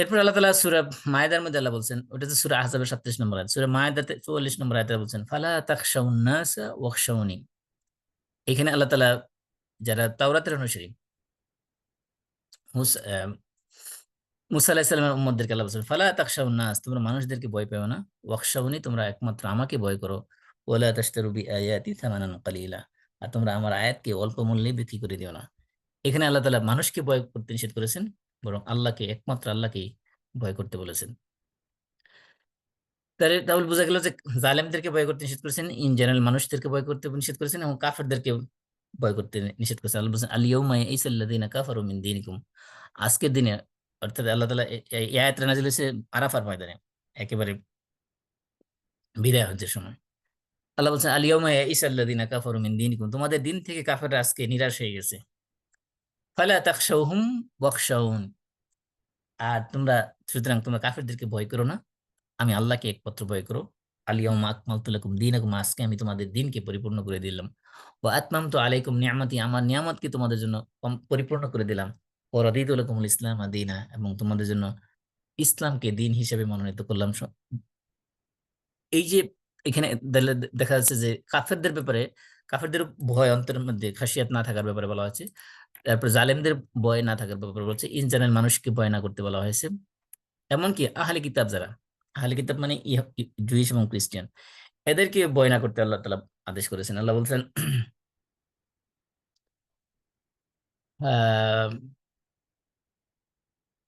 এরপর আল্লাহ তাআলা সূরা মায়েদার মধ্যে আল্লাহ বলছেন, ওটা তো সূরা আহজাবের 37 নম্বর আয়াত, সূরা মায়েদাতে 44 নম্বর আয়াতে বলছেন ফালা তাখশাউন নাসা ওয়াখশাউনি। এখানে আল্লাহ তাআলা যারা তাওরাতের অনুসারী মুসা আলাইহিস সালামের উম্মতদেরকে আল্লাহ বলছেন ফালা তাখশাউন নাস, তোমরা মানুষদেরকে ভয় পেও না, ওয়াখশাউনি, তোমরা একমাত্র আমাকে ভয় করো, ওয়ালা তাশতারু বিআয়াতি থামানান কালিলা, আর তোমরা আমার আয়াতকে অল্প মূল্যে বিক্রি করে দিও না। এখানে আল্লাহ তাআলা মানুষকে ভয় করতে নিষেধ করেছেন, বরং আল্লাহকে, একমাত্র আল্লাহকেই ভয় করতে বলেছেন। তাহলে বোঝা গেল যে জালেমদেরকে ভয় করতে নিষেধ করেছেন, ইন জেনারেল মানুষদেরকে ভয় করতে নিষেধ করেছেন, এবং কাফেরদেরকে ভয় করতে নিষেধ করেছেন। আল্লাহ বলছেন আল ইয়াউমা ইয়াইসাল্লাযীনা কাফারু মিন দীনিকুম, আজকের দিনে, অর্থাৎ আল্লাহ তাআলা এই আয়াতটা নাযিল হয়েছে আরাফার ময়দানে, একেবারে বিদায় হজ্জের সময়। আল্লাহ বলছেন আল ইয়াউমা ইয়াইসাল্লাযীনা কাফারু মিন দীনিকুম, তোমাদের দিন থেকে কাফেররা আজকে নিরাশ হয়ে গেছে। ফালা তাখশাউহুম ওয়াখশাউন, আর তোমরা, সুতরাং তোমরা কাফেরদেরকে ভয় করো না, আমি আল্লাহকে একমাত্র ভয় করো। আলিয়াউমা আকমালতু লাকুম দীনাকুম, আজকে আমি তোমাদের দিনকে পরিপূর্ণ করে দিলাম। ওয়া আতমামতু আলাইকুম নিয়ামাতি, আমার নিয়ামতকে তোমাদের জন্য পরিপূর্ণ করে দিলাম। ওয়া রাদিতু লাকুমুল ইসলাম দীনা, এবং তোমাদের জন্য ইসলামকে দিন হিসেবে মনোনীত করলাম। এই যে এখানে দেখা যাচ্ছে যে কাফেরদের ব্যাপারে, কাফেরদের ভয় অন্তরের মধ্যে খাসিয়াত না থাকার ব্যাপারে বলা হয়েছে। তারপর জালেমদের ভয় না থাকার ব্যাপারে বলছে, ইন জেনারেল মানুষকে ভয় না করতে বলা হয়েছে। এমনকি আহলে কিতাব যারা, আহলে কিতাব মানে জুইশ এবং খ্রিস্টান, এদেরকে ভয় না করতে আল্লাহ তাআলা আদেশ করেছেন। আল্লাহ বলছেন আহ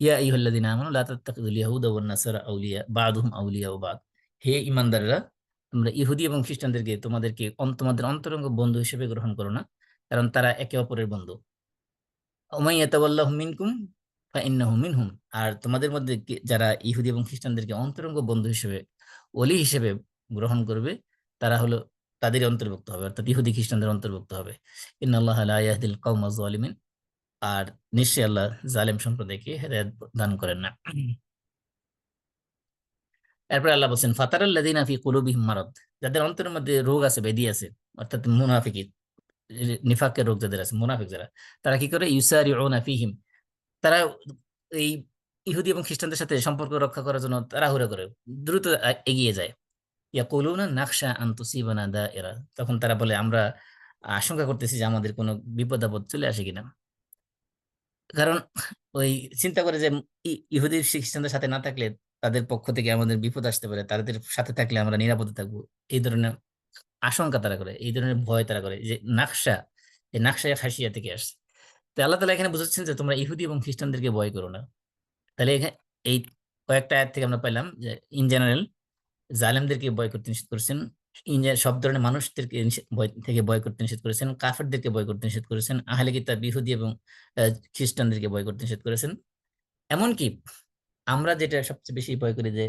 ইয়া আইয়ুহাল্লাযীনা আমানু লা তাত্তাখিযুল ইয়াহুদা ওয়ান নাসারা আউলিয়া বা'দুহুম আউলিয়াউ বা'দ, হে ঈমানদাররা, তোমরা ইহুদি এবং খ্রিস্টানদেরকে তোমাদের অন্তরঙ্গ বন্ধু হিসেবে গ্রহণ করো না, কারণ তারা একে অপরের বন্ধু। ওমাই ইয়াতাওয়াল্লাহুম মিনকুম ফাইন্নাহু মিনহুম, আর তোমাদের মধ্যে যারা ইহুদি এবং খ্রিস্টানদেরকে অন্তরঙ্গ বন্ধু হিসেবে, ওলি হিসেবে গ্রহণ করবে, তারা হলো তাদের অন্তর্ভুক্ত হবে, অর্থাৎ ইহুদি খ্রিস্টানদের অন্তর্ভুক্ত হবে। ইন্নাল্লাহা লা ইয়াহদিল কওমাজ জালিমিন, আর নিশ্চয়ই আল্লাহ জালেম সম্প্রদায়কে হেদায়েত দান করেন না। এরপর আল্লাহ বলছেন ফাতারাল্লাযীনা ফি কুলুবিহিম মারাদ, যাদের অন্তরের মধ্যে রোগ আছে, ব্যাধি আছে, অর্থাৎ মুনাফিকি, নিফাকের রোগ যাদের আছে, মুনাফিক যারা, তারা কি করে, ইউসারিউনা ফিহিম, তারা এই ইহুদি এবং খ্রিস্টানদের সাথে সম্পর্ক রক্ষা করার জন্য তাড়াহুড়া করে, দ্রুত এগিয়ে যায়। ইয়াকুলুনা নাখশা আন তুসিবানা দায়রা, তখন তারা বলে আমরা আশঙ্কা করতেছি যে আমাদের কোনো বিপদ আপদ চলে আসে কিনা। কারণ ওই চিন্তা করে যে ইহুদি খ্রিস্টানদের সাথে না থাকলে তাদের পক্ষ থেকে আমাদের বিপদ আসতে পারে, তাদের সাথে থাকলে আমরা নিরাপদে থাকবো, এই ধরনের আশঙ্কা তারা করে, এই ধরনের ভয় তারা করে। যে নাকশা, এই নাকশা খাসিয়া থেকে আসছে। তো আল্লাহ তালা এখানে বুঝাচ্ছেন যে তোমরা ইহুদি এবং খ্রিস্টানদেরকে ভয় করো না। তাহলে এখানে এই কয়েকটা আয়াত থেকে আমরা পেলাম যে ইন জেনারেল জালেমদেরকে ভয় করতে নিষেধ করেছেন, সব ধরনের মানুষদেরকে ভয় করতে নিষেধ করেছেন, কাফেরদেরকে ভয় করতে নিষেধ করেছেন, আহলে কিতাব ইহুদি এবং খ্রিস্টানদেরকে ভয় করতে নিষেধ করেছেন। এমনকি আমরা যেটা সবচেয়ে বেশি ভয় করি যে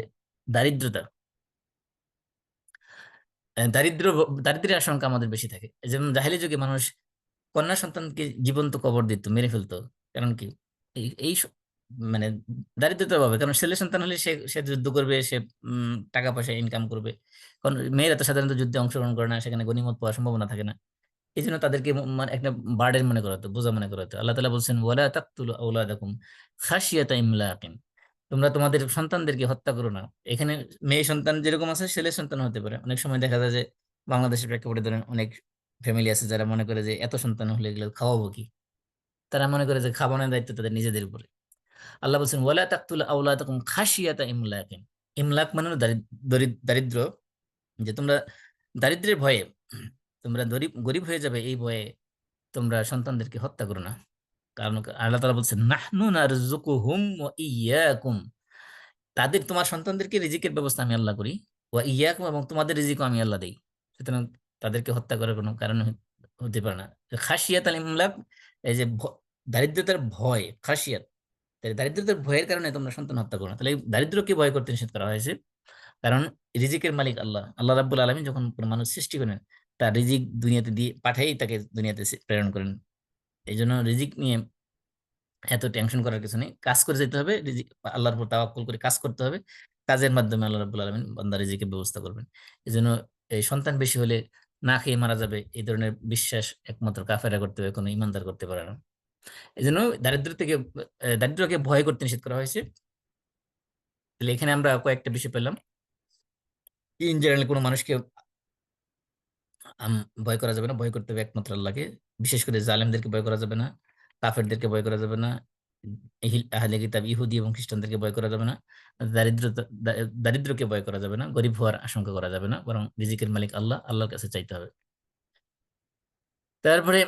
দারিদ্রতা, দারিদ্র দারিদ্রের আশঙ্কা আমাদের বেশি থাকে। যেমন জাহেলি যুগে মানুষ কন্যা সন্তানকে জীবন্ত কবর দিত, মেরে ফেলতো। কারণ কি, মানে দারিদ্রতার অভাবে। কারণ ছেলে সন্তান হলে সে সে যুদ্ধ করবে, সে টাকা পয়সা ইনকাম করবে। কারণ মেয়েরা তো সাধারণত যুদ্ধে অংশগ্রহণ করে না, সেখানে গনিমত পাওয়ার সম্ভাবনা থাকে না। এই জন্য তাদেরকে মানে একটা বার্ডেন মনে করা হতো, বোঝা মনে করা হতো। আল্লাহ তাআলা বলছেন ওয়ালা তাকতুলু আওলাদাকুম খাশিয়াতা ইমলাকিন, তোমরা তোমাদের সন্তানদেরকে হত্যা করো না। এখানে মেয়ে সন্তান যেরকম আছে, ছেলে সন্তান হতে পারে। অনেক সময় দেখা যায় যে বাংলাদেশের প্রেক্ষাপটে ধরেন অনেক ফ্যামিলি আছে যারা মনে করে যে এত সন্তান হলে এগুলো খাওয়াবো কি, তারা মনে করে যে খাবানোর দায়িত্ব তাদের নিজেদের উপরে। আল্লাহ বলছেন ওয়ালা তাকতুলু আওলাদাকুম খাশিয়াতা ইমলাকিন, ইমলাক মানে হলো দারিদ্র, যে তোমরা দারিদ্রের ভয়ে, তোমরা গরিব গরিব হয়ে যাবে এই ভয়ে তোমরা সন্তানদেরকে হত্যা করো না। কারণ আল্লাহ তাআলা বলছেন নাহনু নারযুকুহুম ওয়া ইয়্যাকুম, তোমার সন্তানদেরকে রিজিকের ব্যবস্থা আমি আল্লাহ করি, ওয়া ইয়াকুম, এবং তোমাদের রিজিকও আমি আল্লাহ দেই। সুতরাং তাদেরকে হত্যা করার কোনো কারণ হতে পারে না। খাসিয়াত আল ইমলাক, এই যে দারিদ্রতার ভয়, খাসিয়াত, তাই দারিদ্রতার ভয়ের কারণে তোমরা সন্তান হত্যা করো না। তাহলে এই দারিদ্রকে ভয় করতে নিষেধ করা হয়েছে। কারণ রিজিকের মালিক আল্লাহ, আল্লাহ রাব্বুল আলামিন যখন কোনো মানুষ সৃষ্টি করেন, তার রিজিক দুনিয়াতে দিয়ে পাঠাই তাকে দুনিয়াতে প্রেরণ করেন। এই জন্য রিজিক নিয়ে এত টেনশন করার কিছু নেই, কাজ করে যেতে হবে, আল্লাহর উপর তাওয়াক্কুল করে কাজ করতে হবে। কাজের মাধ্যমে আল্লাহ রাব্বুল আলামিন বান্দার রিজিকের ব্যবস্থা করবেন। এই জন্য এই সন্তান বেশি হলে না খেয়ে মারা যাবে, এই ধরনের বিশ্বাস একমাত্র কাফেররা করতে হবে, কোনো ইমানদার করতে পারে না। এই জন্য দারিদ্রকে ভয় করতে নিষেধ করা হয়েছে। তাহলে এখানে আমরা কয়েকটা বিষয় পেলাম। ইন জেনারেল কোনো মানুষকে ভয় করা যাবে না, ভয় করতে হবে একমাত্র আল্লাহকে। বিশেষ করে জালেমদেরকে ভয় করা যাবে না, কাফেরদেরকে ভয় করা যাবে না, আহলে কিতাব ইহুদি এবং খ্রিস্টানদেরকে ভয় করা যাবে না, দারিদ্রকে ভয় করা যাবে না, গরিব হওয়ার আশঙ্কা করা যাবে না, বরং রিজিকের মালিক আল্লাহ, আল্লাহর কাছে চাইতে হবে। তারপরে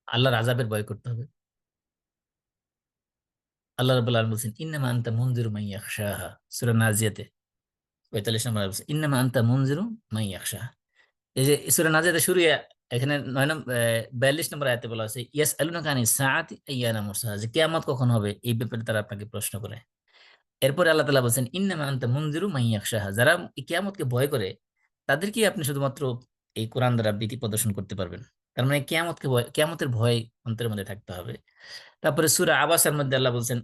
আল্লাহর আযাবের ভয় করতে হবে। আল্লাহ রাব্বুল আলামিন বলছেন ইন্নামা আনতা মুনজিরু মান ইয়াখশাহা, সূরা নাজিয়াতে ৪৫ নম্বর আয়াত বলছে ইন্নামা আনতা মুনজিরু মান ইয়াখশাহা। এই যে সূরা নাজিয়াতে শুরু এখানে ৪২ নম্বর আয়াতে বলা আছে ইয়াসআলুনাকা আনিস সাআতি আইয়ানা মুরসাহা, যে কিয়ামত কখন হবে এই ব্যাপারে তারা আপনাকে প্রশ্ন করে। এরপরে আল্লাহ তাআলা বলছেন ইন্নামা আনতা মুনজিরু মান ইয়াখশাহা, যারা এই কিয়ামতকে ভয় করে তাদেরকে আপনি শুধুমাত্র এই কোরআন দ্বারা ভীতি প্রদর্শন করতে পারবেন। তার মানে কিয়ামতের ভয় অন্তরের মধ্যে থাকতে হবে। তারপরে সূরা আবাসার মধ্যে আল্লাহ বলছেন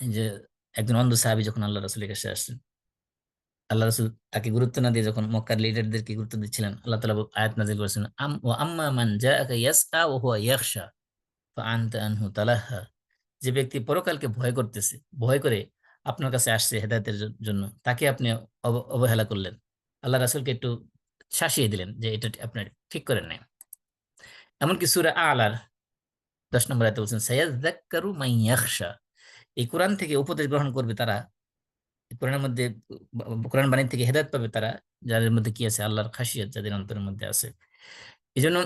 এই যে একজন অন্ধ সাহাবী যখন আল্লাহ রাসূলের কাছে আসছেন, আল্লাহ রাসূল তাকে গুরুত্ব না দিয়ে যখন মক্কার লিডারদেরকে গুরুত্ব দিচ্ছিলেন, আল্লাহ তাআলা আয়াত নাযিল করেছেন, ওয়া আম্মা মান জাআকা ইয়াসআ ওয়া হুয়া ইয়াখশা ফাআনতা আনহু তালাহা। যে ব্যক্তি পরকালকে ভয় করতেছে, ভয় করে আপনার কাছে আসছে হেদায়েতের জন্য, তাকে আপনি অবহেলা করলেন। আল্লাহ রাসূলকে একটু শাসিয়ে দিলেন যে এটা আপনি ঠিক করেন নাই। এমনকি সূরা আলার 10 নম্বর আয়াতে বলছেন, সায়াযাক্কারু মান ইয়াখশা। এই কোরআন থেকে উপদেশ গ্রহণ করবে তারা, কোরআনের মধ্যে কোরআন বাণী থেকে হেদায়েত পাবে তারা, যাদের মধ্যে কি আছে, আল্লাহর খাশিয়াত যাদের অন্তরের মধ্যে আছে। এই জন্য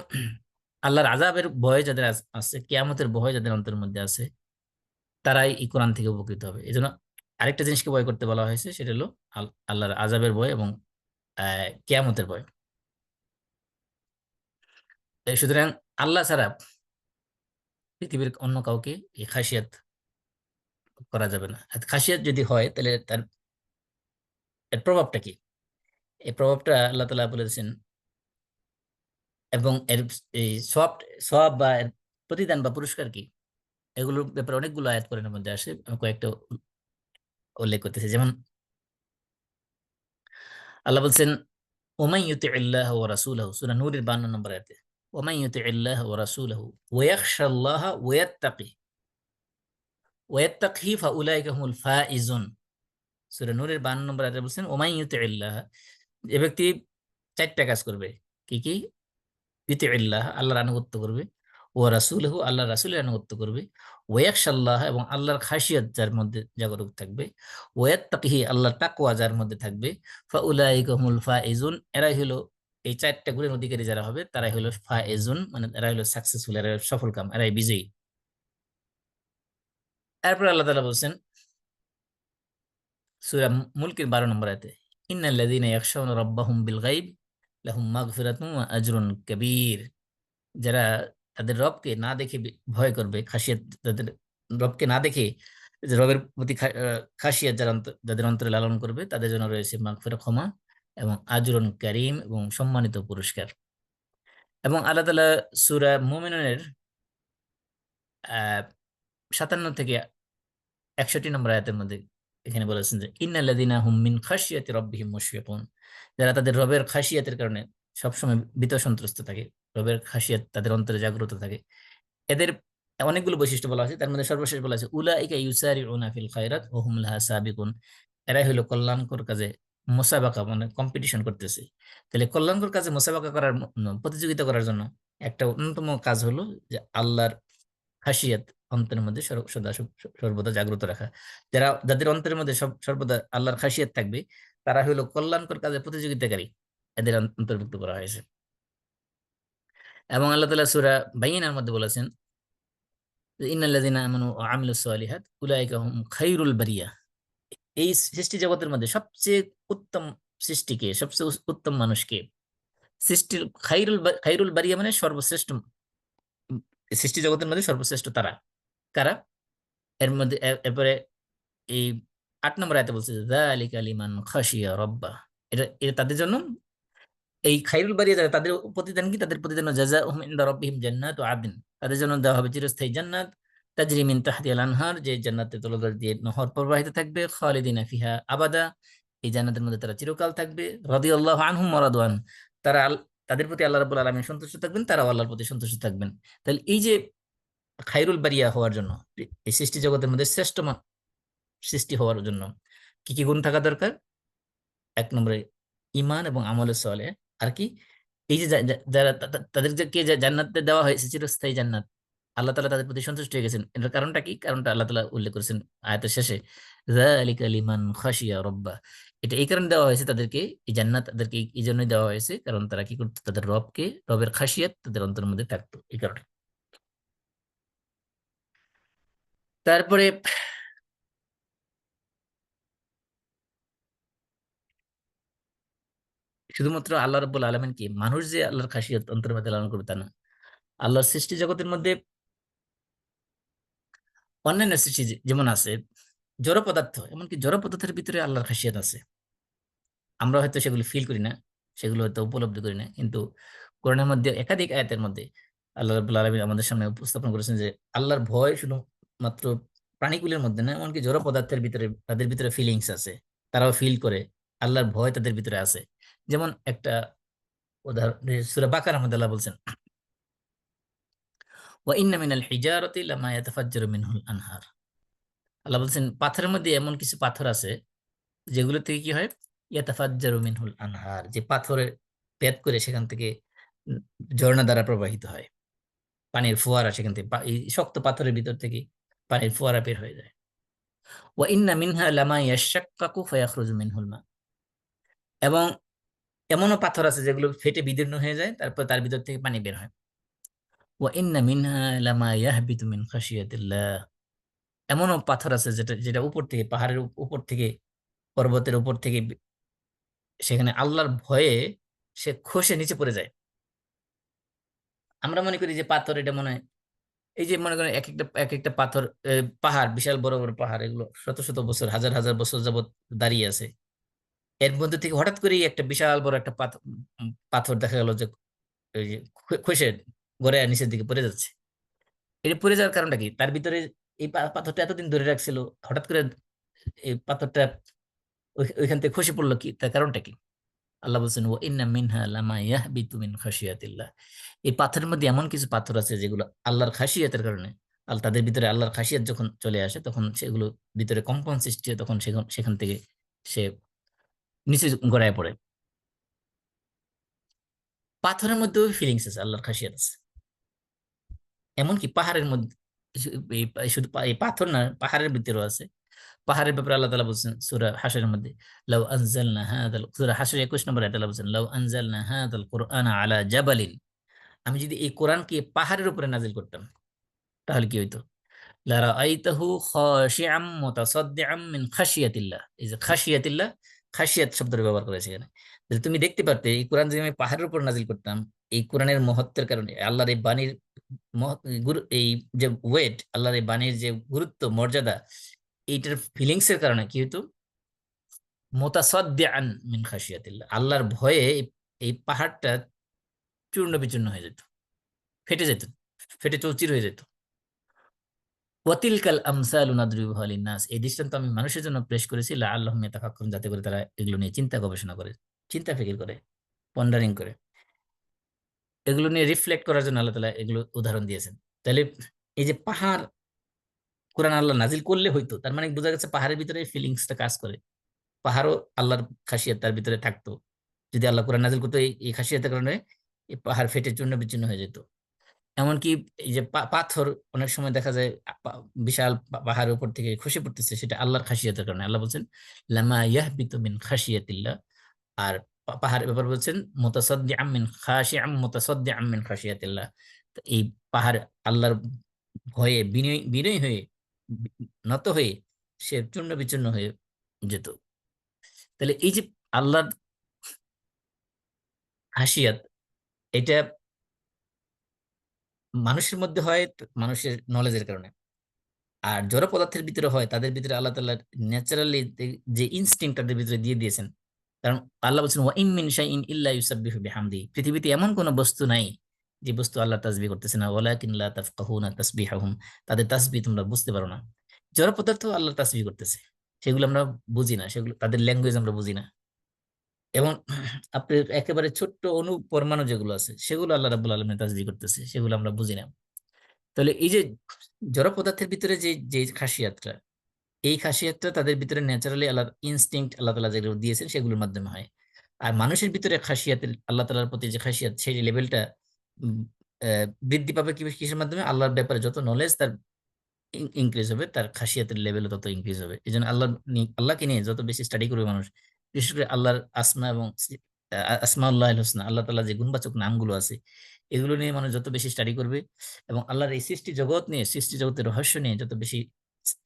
আল্লাহর আযাবের ভয় যাদের আছে, কিয়ামতের ভয় যাদের অন্তরের মধ্যে আছে, তারাই এই কোরআন থেকে উপকৃত হবে। এই জন্য আরেকটা জিনিসকে ভয় করতে বলা হয়েছে, সেটা হলো আল্লাহর আযাবের ভয় এবং কিয়ামতের ভয়। সুতরাং আল্লাহ ছাড়া পৃথিবীর অন্য কাউকে এই খাসিয়াত করা যাবে না। আর খাসিয়াত যদি হয় তাহলে তার এর প্রভাবটা কি? এই প্রভাবটা আল্লাহ তাআলা বলেছেন, এবং এর এই সওয়াব বা এর প্রতিদান বা পুরস্কার কি, এগুলোর ব্যাপারে অনেকগুলো আয়াত কোরআনের মধ্যে আসে। আমি কয়েকটা উল্লেখ করতেছি। যেমন আল্লাহ বলছেন, ওমান ইউতিইল্লাহ ওয়া রাসূলাহু, সূরা নূরের 52 নম্বর আয়াতে, ওমান ইউতিইল্লাহ ওয়া রাসূলাহু ওয়া ইয়াখশাল্লাহা ওয়া ইয়াত্তাকি ফাউলাইকা হুমুল ফাইজুন। সূরা নূরের 52 নম্বর আয়াতে বলছেন, ওমান ইউতিইল্লাহ, যে ব্যক্তি চারটা কাজ করবে। কি কি? ইউতিইল্লাহ, আল্লাহর আনুগত্য করবে, ওয়া রাসূলহু, আল্লাহর রাসূলের আনুগত্য করবে, ওয়া ইয়াখশাল্লাহ, এবং আল্লাহর খাশিয়াত যার মধ্যে জাগরুক থাকবে, ওয়া ইয়াত্তাকিহি, আল্লাহর তাকওয়া যার মধ্যে থাকবে, ফাউলাইকা হুমুল ফাইজুন, এরাই হলো এই চারটা গুণের অধিকারী যারা হবে, তারাই হলো ফাইজুন, মানে এরাই হলো সাকসেসফুল, এরাই সফল কাম, এরাই বিজয়ী। তারপর আল্লাহ তাআলা বলছেন সূরা মুলকের 12 নম্বর আয়াতে, ইন্নাল্লাযীনা ইয়াখশাউনা রাব্বাহুম বিল গায়ব লাহুম মাগফিরাতুন ওয়া আজরুন কাবীর। যারা তাদের রবকে না দেখে ভয় করবে, খাসিয়াত যাদের রবকে না দেখে যে রবের প্রতি খাসিয়াত যাদের অন্তরে লালন করবে, তাদের জন্য রয়েছে মাগফিরাত, ক্ষমা, এবং আজরুন কারীম, এবং সম্মানিত পুরস্কার। এবং আল্লাহ তাআলা সূরা মুমিনুনের 57 থেকে 61 নম্বর আয়াতের মধ্যে এখানে বলেছেন যে, ইন্নাল্লাযীনা হুম মিন খাশিয়াতি রাব্বিহিম মুশফিকুন। যারা তাদের রবের খাসিয়াতের কারণে সবসময় ভীত সন্ত্রস্ত থাকে, রবের খাসিয়াত তাদের অন্তরে জাগ্রত থাকে, এদের অনেকগুলো বৈশিষ্ট্য বলা আছে। তার মধ্যে সর্বশেষ বলা আছে, উলাইকা ইউসারিউনা ফিল খায়রাত ওয়া হুম লাহা সাবিকুন। এরাই হলো কল্যাণকর কাজে মুসাবাকা, মানে কম্পিটিশন করতেছে। তাহলে কল্যাণকর কাজে মুসাবাকা করার প্রতিযোগিতা করার জন্য একটা অন্যতম কাজ হলো যে আল্লাহর খাসিয়াত অন্তরের মধ্যে সর্বদা জাগ্রত রাখা। যাদের অন্তরের মধ্যে সর্বদা আল্লাহর খাসিয়াত থাকবে, তারা হলো কল্যাণকর কাজে প্রতিযোগিতাকারী, এদের অন্তর্ভুক্ত করা হয়েছে। এবং আল্লাহ তাআলা সূরা বাইয়িনার মধ্যে বলেছেন, ইন্নাল্লাযীনা আমানু ওয়া আমিলুস সালিহাত উলাইকা হুম খায়রুল বারিয়া। এই সৃষ্টি জগতের মধ্যে সবচেয়ে উত্তম সৃষ্টিকে, সবচেয়ে উত্তম মানুষকে, সৃষ্টির খায়রুল বারিয়া মানে সর্বশ্রেষ্ঠ, সৃষ্টি জগতের মধ্যে সর্বশ্রেষ্ঠ তারা কারা? এর মধ্যে এরপরে এই 8 নম্বর আয়াতে বলছে, যালিকা লিমান খাশিয়া রাব্বাহ। এটা এটা তাদের জন্য, এই খাইরুল বারিয়া যারা, তাদের প্রতিদান কি? তাদের প্রতিদান জাযাউহুম ইনদা রাব্বিহিম জান্নাতু আদন। তাদের জন্য দেওয়া হবে চিরস্থায়ী জান্নাত, তাজরি মিন তাহতিহাল আনহার, যে জান্নাতের তলদেশ দিয়ে নহর প্রবাহিত থাকবে, খালিদিনা ফিহা আবাদা, এই জান্নাতের মধ্যে তারা চিরকাল থাকবে। রাদিয়াল্লাহু আনহুম ওয়া রাদওয়ান, তারা তাদের প্রতি আল্লাহ রাব্বুল আলামিন সন্তুষ্ট থাকবেন, তারাও আল্লাহর প্রতি সন্তুষ্ট থাকবেন। তাহলে এই যে খাইরুল বারিয়া হওয়ার জন্য, এই সৃষ্টি জগতের মধ্যে শ্রেষ্ঠ সৃষ্টি হওয়ার জন্য কি কি গুণ থাকা দরকার? 1 নম্বরে ঈমান এবং আমলে সালেহ। আর কি? এই যে যারা তাদেরকে যে জান্নাতে দেওয়া হয়েছে চিরস্থায়ী জান্নাত, আল্লাহ তাআলা তাদের প্রতি সন্তুষ্ট হয়ে গেছেন। এটার কারণটা কি? কারণটা আল্লাহ তাআলা উল্লেখ করেছেন আয়াতের শেষে, যালিকা লিমান খাশিয়া রাব্বাহ। এটা এই কারণে দেওয়া হয়েছে তাদেরকে, এই জান্নাত তাদেরকে এই জন্যই দেওয়া হয়েছে, কারণ তারা কি করতো, তাদের রবের খাসিয়াত তাদের অন্তরের মধ্যে থাকতো, এই কারণে। তারপরে শুধুমাত্র আল্লাহ রাব্বুল আলামিন কি মানুষ যে আল্লাহর খাসিয়াত অন্তরের মধ্যে লালন করবে তা না। আল্লাহর সৃষ্টি জগতের মধ্যে অন্যান্য সৃষ্টি যেমন আছে জড় পদার্থ, এমনকি জড় পদার্থের ভিতরে আল্লাহর খাসিয়াত আছে। আমরা হয়তো সেগুলো ফিল করি না, সেগুলো হয়তো উপলব্ধি করি না, কিন্তু কোরআনের মধ্যে একাধিক আয়াতের মধ্যে আল্লাহ রাব্বুল আলামিন আমাদের সামনে উপস্থাপন করেছেন যে আল্লাহর ভয় শুধুমাত্র প্রাণীকুলের মধ্যে না, এমনকি জড় পদার্থের ভিতরে তাদের ভিতরে ফিলিংস আছে, তারাও ফিল করে, আল্লাহর ভয় তাদের ভিতরে আছে। যেমন একটা উদাহরণ সূরা বাকারার মধ্যে আল্লাহ বলছেন, ওয়া ইন্না মিনাল হিজারাতি লামা ইয়াতাফাজ্জারু মিনহুল আনহার। আল্লাহ বলছেন পাথরের মধ্যে এমন কিছু পাথর আছে যেগুলো থেকে কি হয়, ইয়াতাফাজ্জারু মিনহুল আনহার, যে পাথরের ভেদ করে সেখান থেকে উম, ঝর্ণা দ্বারা প্রবাহিত হয় পানির ফোয়ারা, সেখান থেকে এই শক্ত পাথরের ভিতর থেকে পানির ফোয়ারা বের হয়ে যায়। ওয়া ইন্না মিনহা লামা ইয়াশাক্কাকু ফায়াখরুজু মিনহুল মা। এবং এমনও পাথর আছে যেগুলো ফেটে বিদীর্ণ হয়ে যায়, তারপর তার ভিতর থেকে পানি বের হয়। ওয়া ইন্না মিনহা লামা ইয়াহবিতু মিন খাশিয়াতিল্লাহ। এমনও পাথর আছে যেটা যেটা উপর থেকে, পাহাড়ের উপর থেকে, পর্বতের উপর থেকে সেখানে আল্লাহর ভয়ে সে খসে নিচে পড়ে যায়। আমরা মনে করি যে পাথর, এটা মনে হয় এই যে মনে করেন এক একটা পাথর, পাহাড়, বিশাল বড় বড় পাহাড়, এগুলো শত শত বছর, হাজার হাজার বছর যাবত দাঁড়িয়ে আছে, এর মধ্যে থেকে হঠাৎ করেই একটা বিশাল বড় একটা পাথর, পাথর দেখা গেল যে ওই যে খসে গড়ে নিচের দিকে পড়ে যাচ্ছে। এটা পড়ে যাওয়ার কারণটা কি? তার ভিতরে এই পাথরটা এতদিন ধরে রাখছিল, হঠাৎ করে এই পাথরটা ওইখান থেকে খসে পড়লো, কি তার কারণটা কি? আল্লাহ বলছেন, ও ইন্না মিনহা লামা ইয়াহবিতু মিন খাশিয়াতিল্লাহ। এই পাথরের মধ্যে এমন কিছু পাথর আছে যেগুলো আল্লাহর খাসিয়াতের কারণে, তাদের ভিতরে আল্লাহর খাসিয়াত যখন চলে আসে তখন সেগুলো ভিতরে কম্পন সৃষ্টি হয়, তখন সেখান সেখান থেকে সে নিচে গড়ায় পড়ে। পাথরের মধ্যেও ফিলিংস আছে, আল্লাহর খাসিয়াত আছে। এমনকি পাহাড়ের মধ্যে, শুধু এই পাথর না, পাহাড়ের ভিতরেও আছে। পাহাড়ের ব্যাপারে আল্লাহ তাআলা বলছেন সূরা হাশরের মধ্যে, লাউ আনজালনা হাযাল, সূরা হাশর 21 নম্বর আয়াতে আল্লাহ বলছেন, লাউ আনজালনা হাযাল কুরআনা আলা জাবালিন। আমি যদি এই কোরআনকে পাহাড়ের উপরে নাজিল করতাম তাহলে কি হইতো? লারাআইতাহু খাশিআম মুতাসাদ্দিআম মিন খাশিয়াতিল্লাহ। এই যে খাশিয়াতিল্লাহ, খাশিয়াত শব্দের ব্যবহার করেছে এখানে। যে তুমি দেখতে পারতে এই কোরআন যদি আমি পাহাড়ের উপর নাজিল করতাম, এই কোরআনের মহত্বের কারণে, আল্লাহর এই বাণীর এই যে ওয়েট, আল্লাহর এই বাণীর যে গুরুত্ব, মর্যাদা, এইটার ফিলিংস এর কারণে কি হতো, মুতাসাদ্দিআন মিন খাশিয়াতিল্লাহ, আল্লাহর ভয়ে এই পাহাড়টা চূর্ণ বিচূর্ণ হয়ে যেত, ফেটে যেত, ফেটে চৌচির হয়ে যেত। ওয়াতিলকাল আমসালু নাদরিবুহা লিন্নাস। এই দৃষ্টান্ত আমি মানুষের জন্য পেশ করেছি লাআল্লাহুম ইয়াতাফাক্কারুন, যাতে করে তারা এগুলো নিয়ে চিন্তা গবেষণা করে, চিন্তা ফিকির করে, পন্ডারিং করে, এগুলো নিয়ে রিফ্লেক্ট করার জন্য আল্লাহ তাআলা এগুলো উদাহরণ দিয়েছেন। তাহলে এই যে পাহাড় কোরআন আল্লাহ নাজিল করলে হইতো, তার মানে বোঝা গেছে পাহাড়ের ভিতরে ফিলিংসটা কাজ করে, পাহাড়ও আল্লাহর খাসিয়ত তার ভিতরে থাকতো। যদি আল্লাহ কোরআন নাজিল করতো এই খাসিয়তের কারণে, এই পাহাড় ফেটে চূর্ণ বিচূর্ণ হয়ে যেত। এমনকি এই যে পাথর অনেক সময় দেখা যায় বিশাল পাহাড়ের উপর থেকে খসে পড়তেছে, সেটা আল্লাহর খাসিয়াতের কারণে। আল্লাহ বলছেন লামা ইয়াহবিতু মিন খাশিয়াতিল্লাহ। আর পাহাড়ের ব্যাপার বলছেন মুতাসাদ্দিআম মিন খাশিআম মুতাসাদ্দিআম মিন খাশিয়াতিল্লাহ। তো এই পাহাড় আল্লাহর ভয়ে বিনয় বিনয় হয়ে, নত হয়ে সে চূর্ণ বিচূর্ণ হয়ে যেত। তাহলে এই যে আল্লাহর খাসিয়াত, এটা মানুষের মধ্যে হয় মানুষের নলেজের কারণে, আর জড় পদার্থের ভিতরে হয় তাদের ভিতরে আল্লাহ তাআলা ন্যাচারালি যে ইনস্টিংক্ট তাদের ভিতরে দিয়ে দিয়েছেন। কারণ আল্লাহ বলছেন, ওয়া ইম মিন শাইইন ইল্লা ইউসাব্বিহু বিহামদি। পৃথিবীতে এমন কোন বস্তু নাই যে বস্তু আল্লাহ তাসবিহ করতেছে না, ওয়ালাকিন লা তাফকাহুনা তাসবিহাহুম। তাদের তাসবিহ তোমরা বুঝতে পারো না। জড় পদার্থ আল্লাহ তাসবিহ করতেছে, সেগুলো আমরা বুঝি না, সেগুলো তাদের ল্যাঙ্গুয়েজ আমরা বুঝি না। এবং আপনার একেবারে ছোট্ট অণু পরমাণু যেগুলো আছে সেগুলো আল্লাহ রাব্বুল আলামিন তাসবিহ করতেছে, সেগুলো আমরা বুঝি না। তাহলে এই যে জড় পদার্থের ভিতরে যে যে খাসিয়াতটা, এই খাসিয়াতটা তাদের ভিতরে ন্যাচারালি আল্লাহ ইনস্টিংক্ট আল্লাহ তাআলা যেগুলো দিয়েছেন সেগুলোর মাধ্যমে হয়। আর মানুষের ভিতরে খাসিয়াতের, আল্লাহ তাআলার প্রতি যে খাসিয়াত, সেই লেভেলটা বৃদ্ধি পাবে কি কিসের মাধ্যমে? আল্লাহর ব্যাপারে যত নলেজ তার ইনক্রিজ হবে, তার খাসিয়াতের লেভেলও তত ইনক্রিজ হবে। এই জন্য আল্লাহকে নিয়ে যত বেশি স্টাডি করবে মানুষ, বিশেষ করে আল্লাহর আসমা এবং আসমাউল্লাহিল হোসনা, আল্লাহ তাআলা যে গুণবাচক নামগুলো আছে, এগুলো নিয়ে মানুষ যত বেশি স্টাডি করবে, এবং আল্লাহর এই সৃষ্টি জগৎ নিয়ে, সৃষ্টি জগতের রহস্য নিয়ে যত বেশি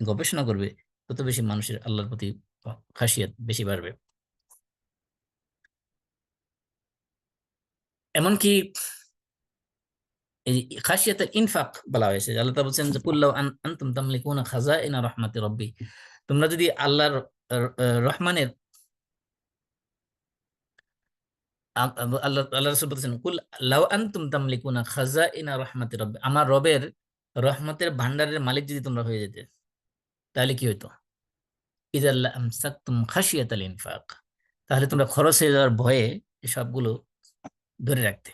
গবেষণা করবে, তত বেশি মানুষের আল্লাহর প্রতি খাসিয়াত বেশি বাড়বে। এমনকি এই খাসিয়াতের ইনফাক বলা হয়েছে, আল্লাহ তাআলা বলছেন যে কুল্লাউ আনতুম তামলিকুনা খাজাইনা রাহমাতি রাব্বি। তোমরা যদি আল্লাহর রহমানের, আল্লাহ আল্লাহ রাসূল বলছেন, কুল লাউ আনতুম তামলিকুনা খাজাইনা রাহমাতি রাব্বি, আমার রবের রহমতের ভান্ডারের মালিক যদি তোমরা হয়ে যেতে, তাহলে কি হইতো? ইযা লামসাকতুম খাশিয়াতাল ইনফাক, তাহলে তোমরা খরচ হয়ে যাওয়ার ভয়ে এই সবগুলো ধরে রাখতে।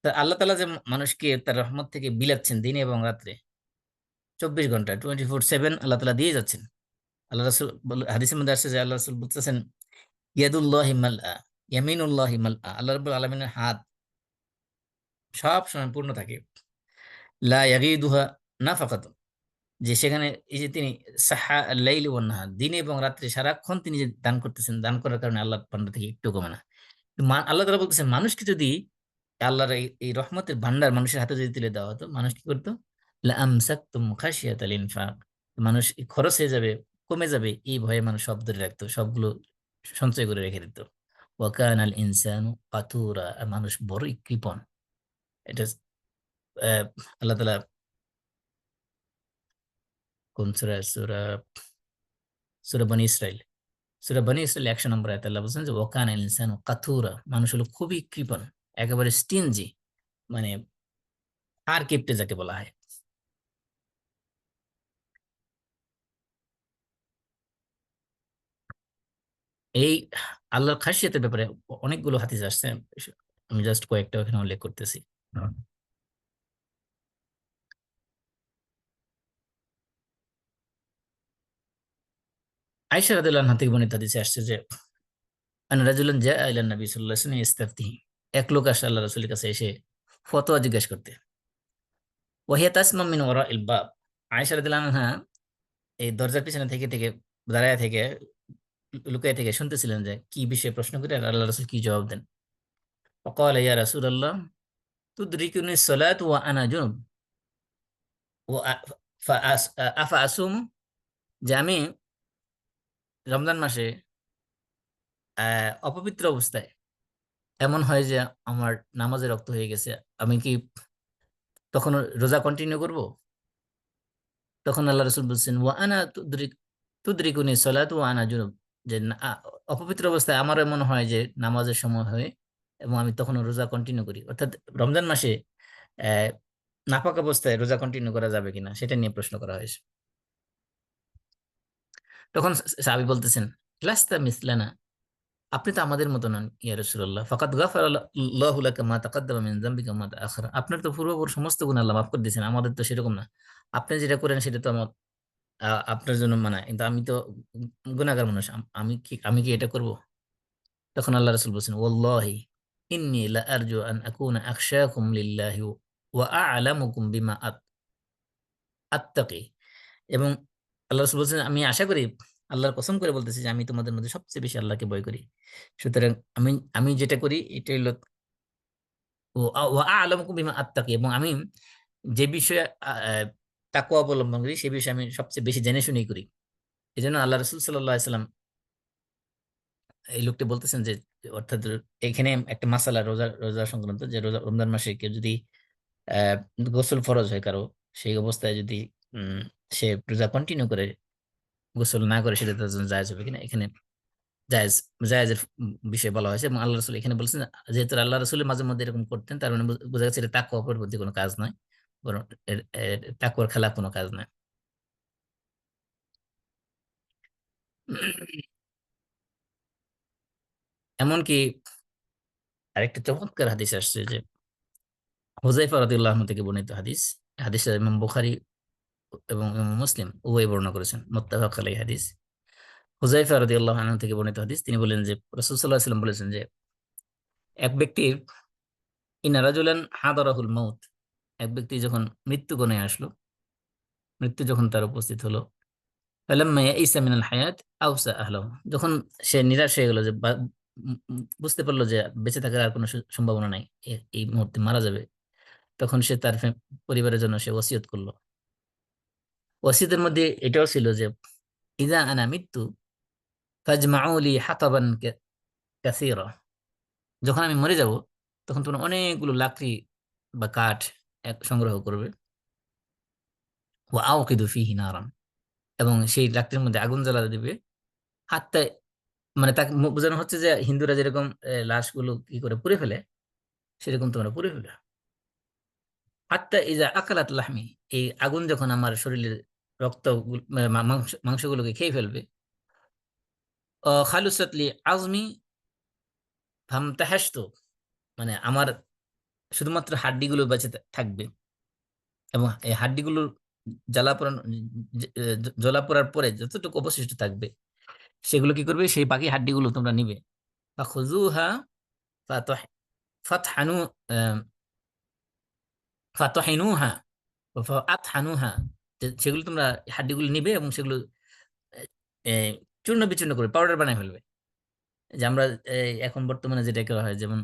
তা আল্লাহ তাআলা যে মানুষকে তার রহমত থেকে বিলাচ্ছেন দিনে এবং রাত্রে, 24 ঘন্টা 24/7 আল্লাহ তাআলা দিয়ে যাচ্ছেন। আল্লাহ রাসূল হাদিসের মধ্যে আসছে যে আল্লাহ রাসূল বলতেছেন, ইয়াদুল্লাহি মালআ, ইয়ামিনুল্লাহি মালআ, আল্লাহ রাব্বুল আলামিনের হাত সব সময় পূর্ণ থাকে। লা ইয়াগীদুহা নাফাকাতুন, যে সেখানে এই যে তিনি সাহা আল-লাইলি ওয়ান নাহার, দিনে এবং রাত্রে সারাক্ষণ তিনি যে দান করতেছেন, দান করার কারণে আল্লাহর ভান্ডার থেকে একটু কমে না। আল্লাহ তাআলা বলতেছেন, মানুষকে যদি আল্লাহর এই রহমতের ভান্ডার মানুষের হাতে যদি তুলে দেওয়া হতো, মানুষ কি করতো? লা আমসাকতুম খাশিয়াতাল ইনফাক, মানুষ খরচ হয়ে যাবে, কমে যাবে, এই ভয়ে মানুষ সব ধরে রাখতো, সবগুলো সঞ্চয় করে রেখে দিত। ওয়া কানাল ইনসানু কাতুরা, আর মানুষ বড়ই কৃপণ। এটা আহ, আল্লাহ তাআলা কোন সূরা? সূরা বনী ইসরাইল, সূরা বনী ইসরাইল 100 নম্বর আয়াতে আল্লাহ বলছেন যে ওয়া কানাল ইনসানু কাতুরা, মানুষ হলো খুবই কৃপণ, একেবারে স্টিনজি, মানে আর কিপটে যাকে বলা হয়। এই আল্লাহর খাসিয়াতের ব্যাপারে অনেকগুলো হাদিস আসছে, আমি জাস্ট কয়েকটা এখানে উল্লেখ করতেছি। আয়েশা রাদিয়াল্লাহু আনহা থেকে বর্ণিত হাদিসে আসছে যে আন রাজুলান জাআ ইলা নবী সাল্লাল্লাহু আলাইহি ওয়াসাল্লাম ইস্তাফতিহি, এক লোক আসে আল্লাহ রাসূলের কাছে এসে ফতোয়া জিজ্ঞেস করতে। ওয়াহিয়া তাসমা মিন ওয়ারাইল বাব, আয়েশা রাদিয়াল্লাহু আনহা এই দরজার পিছনে থেকে থেকে দাঁড়ায় থেকে লুকিয়ে থেকে শুনতেছিলেন যে কি বিষয়ে প্রশ্ন করে আর আল্লাহ রাসূল কি জবাব দেন। فقال يا رسول الله تدركني الصلاة وأنا جنب أفأصوم, যে আমি রমজান মাসে অপবিত্র অবস্থায় এমন হয় যে আমার নামাজে রক্ত হয়ে গেছে, আমি কি তখন রোজা কন্টিনিউ করব? তখন আল্লাহ রসুল বলছেন ওয়া আনা তুদরিকুনি সালাতু ওয়া আনা জুনুব, যে অপবিত্র অবস্থায় আমার এমন হয় যে নামাজের সময় হয় এবং আমি তখন রোজা কন্টিনিউ করি। অর্থাৎ রমজান মাসে আহ নাপাক অবস্থায় রোজা কন্টিনিউ করা যাবে কিনা সেটা নিয়ে প্রশ্ন করা হয়েছে। তখন সাহাবী বলতেছেন, লাস্তা মিসলানা, আপনি তো আমাদের মতো নন ইয়া রাসূলুল্লাহ, ফাকাদ গাফারাল্লাহু লাকা মা তাকাদ্দামা মিন যামবিকা ওয়া মা তাআখারা, আপনার তো পূর্ব সমস্ত গুনাহ আল্লাহ মাফ করে দিয়েছেন, আমাদের তো সেরকম না। আপনি যেটা করেন সেটা তো আমার আপনার জন্য মানায়, কিন্তু আমি তো গুনাহগার মানুষ, আমি কি এটা করব? তখন আল্লাহ রাসূল বলছেন, ওয়াল্লাহি ইন্নী লা আরজু আন আকুনা আখশাকুম লিল্লাহি ওয়া আ'লামুকুম বিমা আত্তাকি, এবং আল্লাহ রাসূল বলছেন, আমি আশা করি, আল্লাহর কসম করে বলতেছি যে আমি তোমাদের মধ্যে সবচেয়ে বেশি আল্লাহকে ভয় করি। সুতরাং আমি আমি যেটা করি এটা হলো ওয়া আ'লামুকুম বিমা আত্তাকি, এবং আমি যে বিষয়ে তাকওয়া অবলম্বন করি সেই বিষয়ে আমি সবচেয়ে বেশি জেনে শুনেই করি। এই জন্য আল্লাহ রসুল সাল্লাহ সাল্লাম, এই লোকটি বলতেছেন যে, অর্থাৎ এখানে একটা মাসালা রোজা রোজা সংক্রান্ত, যে রোজা রমজান মাসে কেউ যদি আহ গোসল ফরজ হয় কারো, সেই অবস্থায় যদি উম সে রোজা কন্টিনিউ করে, গোসল না করে, সেটা তার জন্য জায়েজ হবে কিনা, এখানে জায়েজ, জায়েজের বিষয়ে বলা হয়েছে। এবং আল্লাহ রসুল এখানে বলছেন, যেহেতু আল্লাহ রসুলের মাঝে মধ্যে এরকম করতেন, তার মানে বোঝা যাচ্ছে এটা তাকওয়া পরবর্তী কোনো কাজ নয়, বরং তাকওয়ার খেলাফ কোনো কাজ নয়। এমনকি আরেকটা চমৎকার হাদিস আসছে যে হুযায়ফা রাদিয়াল্লাহু আনহু থেকে বর্ণিত হাদিস, হাদিসটা ইমাম বুখারী এবং ইমাম মুসলিম উভয় বর্ণনা করেছেন, মুত্তাফাক আলাইহি হাদিস। হুযায়ফা রাদিয়াল্লাহু আনহু থেকে বর্ণিত হাদিস, তিনি বলেন যে রাসূল সাল্লাল্লাহু আলাইহি ওয়াসাল্লাম বলেছেন যে এক ব্যক্তির, ইন্না রাজুলান হাদারাহুল মাউত, এক ব্যক্তি যখন মৃত্যুগণে আসলো, মৃত্যু যখন তার উপস্থিত হলো, ফালাম্মা ইয়াইসা মিনাল হায়াত আওসা আহলাহু, যখন সে নিরাশ হয়ে গেল, যে বুঝতে পারলো যে বেঁচে থাকার আর কোনো সম্ভাবনা নাই, এই মুহূর্তে মারা যাবে, তখন সে তার পরিবারের জন্য সে ওসিয়ত করলো। ওসিয়তের মধ্যে এটাও ছিল যে ইযা আনা মিত্তু ফাজমাউ লি হাতাবান কাসীরা, যখন আমি মরে যাব তখন তোমরা অনেকগুলো লাকড়ি বা কাঠ সংগ্রহ করবে। ওয়া আওকিদু ফিহি নারান, এবং সেই লাকড়ির মধ্যে আগুন জ্বালা দিবে। হাত্তা, মানে তাকে বোঝানো হচ্ছে যে হিন্দুরা যেরকম লাশগুলো কি করে পুড়ে ফেলে, সেরকম তোমরা পুড়ে ফেলে। হাত্তা ইজা আকালাত লাহমি, এই আগুন যখন আমার শরীরে রক্ত মাংসগুলোকে খেয়ে ফেলবে। খালুসাতলি আজমি ফামতাহাশতু, মানে আমার শুধুমাত্র হাড্ডিগুলো বেঁচে থাকবে, এবং এই হাড্ডিগুলোর জ্বালা পোড়ানো জ্বলা পোড়ার পরে যতটুকু অবশিষ্ট থাকবে সেগুলো কি করবে, সেই বাকি হাড্ডিগুলো তোমরা নিবে। ফাখুযুহা ফাতহ ফাতহানু ফাতহিনুহা ফাতহানুহা, সেগুলো তোমরা হাড্ডিগুলো নিবে এবং সেগুলো আহ, চূর্ণ বিচূর্ণ করে পাউডার বানায় ফেলবে। যে আমরা এখন বর্তমানে যেটা করা হয়, যেমন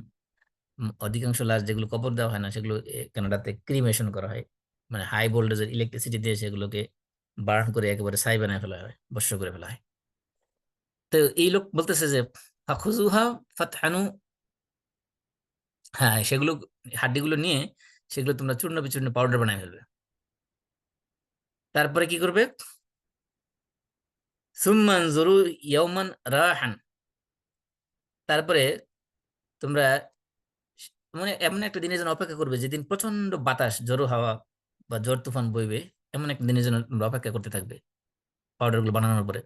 অধিকাংশ লাশ যেগুলো কবর দেওয়া হয় না, সেগুলো কানাডাতে ক্রিমেশন করা হয়, মানে হাই ভোল্টেজের ইলেকট্রিসিটি দিয়ে সেগুলোকে বার্ন করে একেবারে ছাই বানায় ফেলা হয়, ভস্ম করে ফেলা হয়। তো এই লোক বলতেছে যে ফাখুজুহা ফাতহানু, হ্যাঁ সেগুলো হাড্ডিগুলো নিয়ে সেগুলো তোমরা চূর্ণ বিচূর্ণ পাউডার বানায় ফেলবে। তারপরে কি করবে, সুম্মান জরু ইয়াউমান রাহান, তারপরে তোমরা মানে এমন একটা দিনের জন্য অপেক্ষা করবে যেদিন প্রচন্ড বাতাস, ঝোড়ো হাওয়া বা ঝড় তুফান বইবে, এমন একটা দিনের জন্য তোমরা অপেক্ষা করতে থাকবে পাউডার গুলো বানানোর পরে।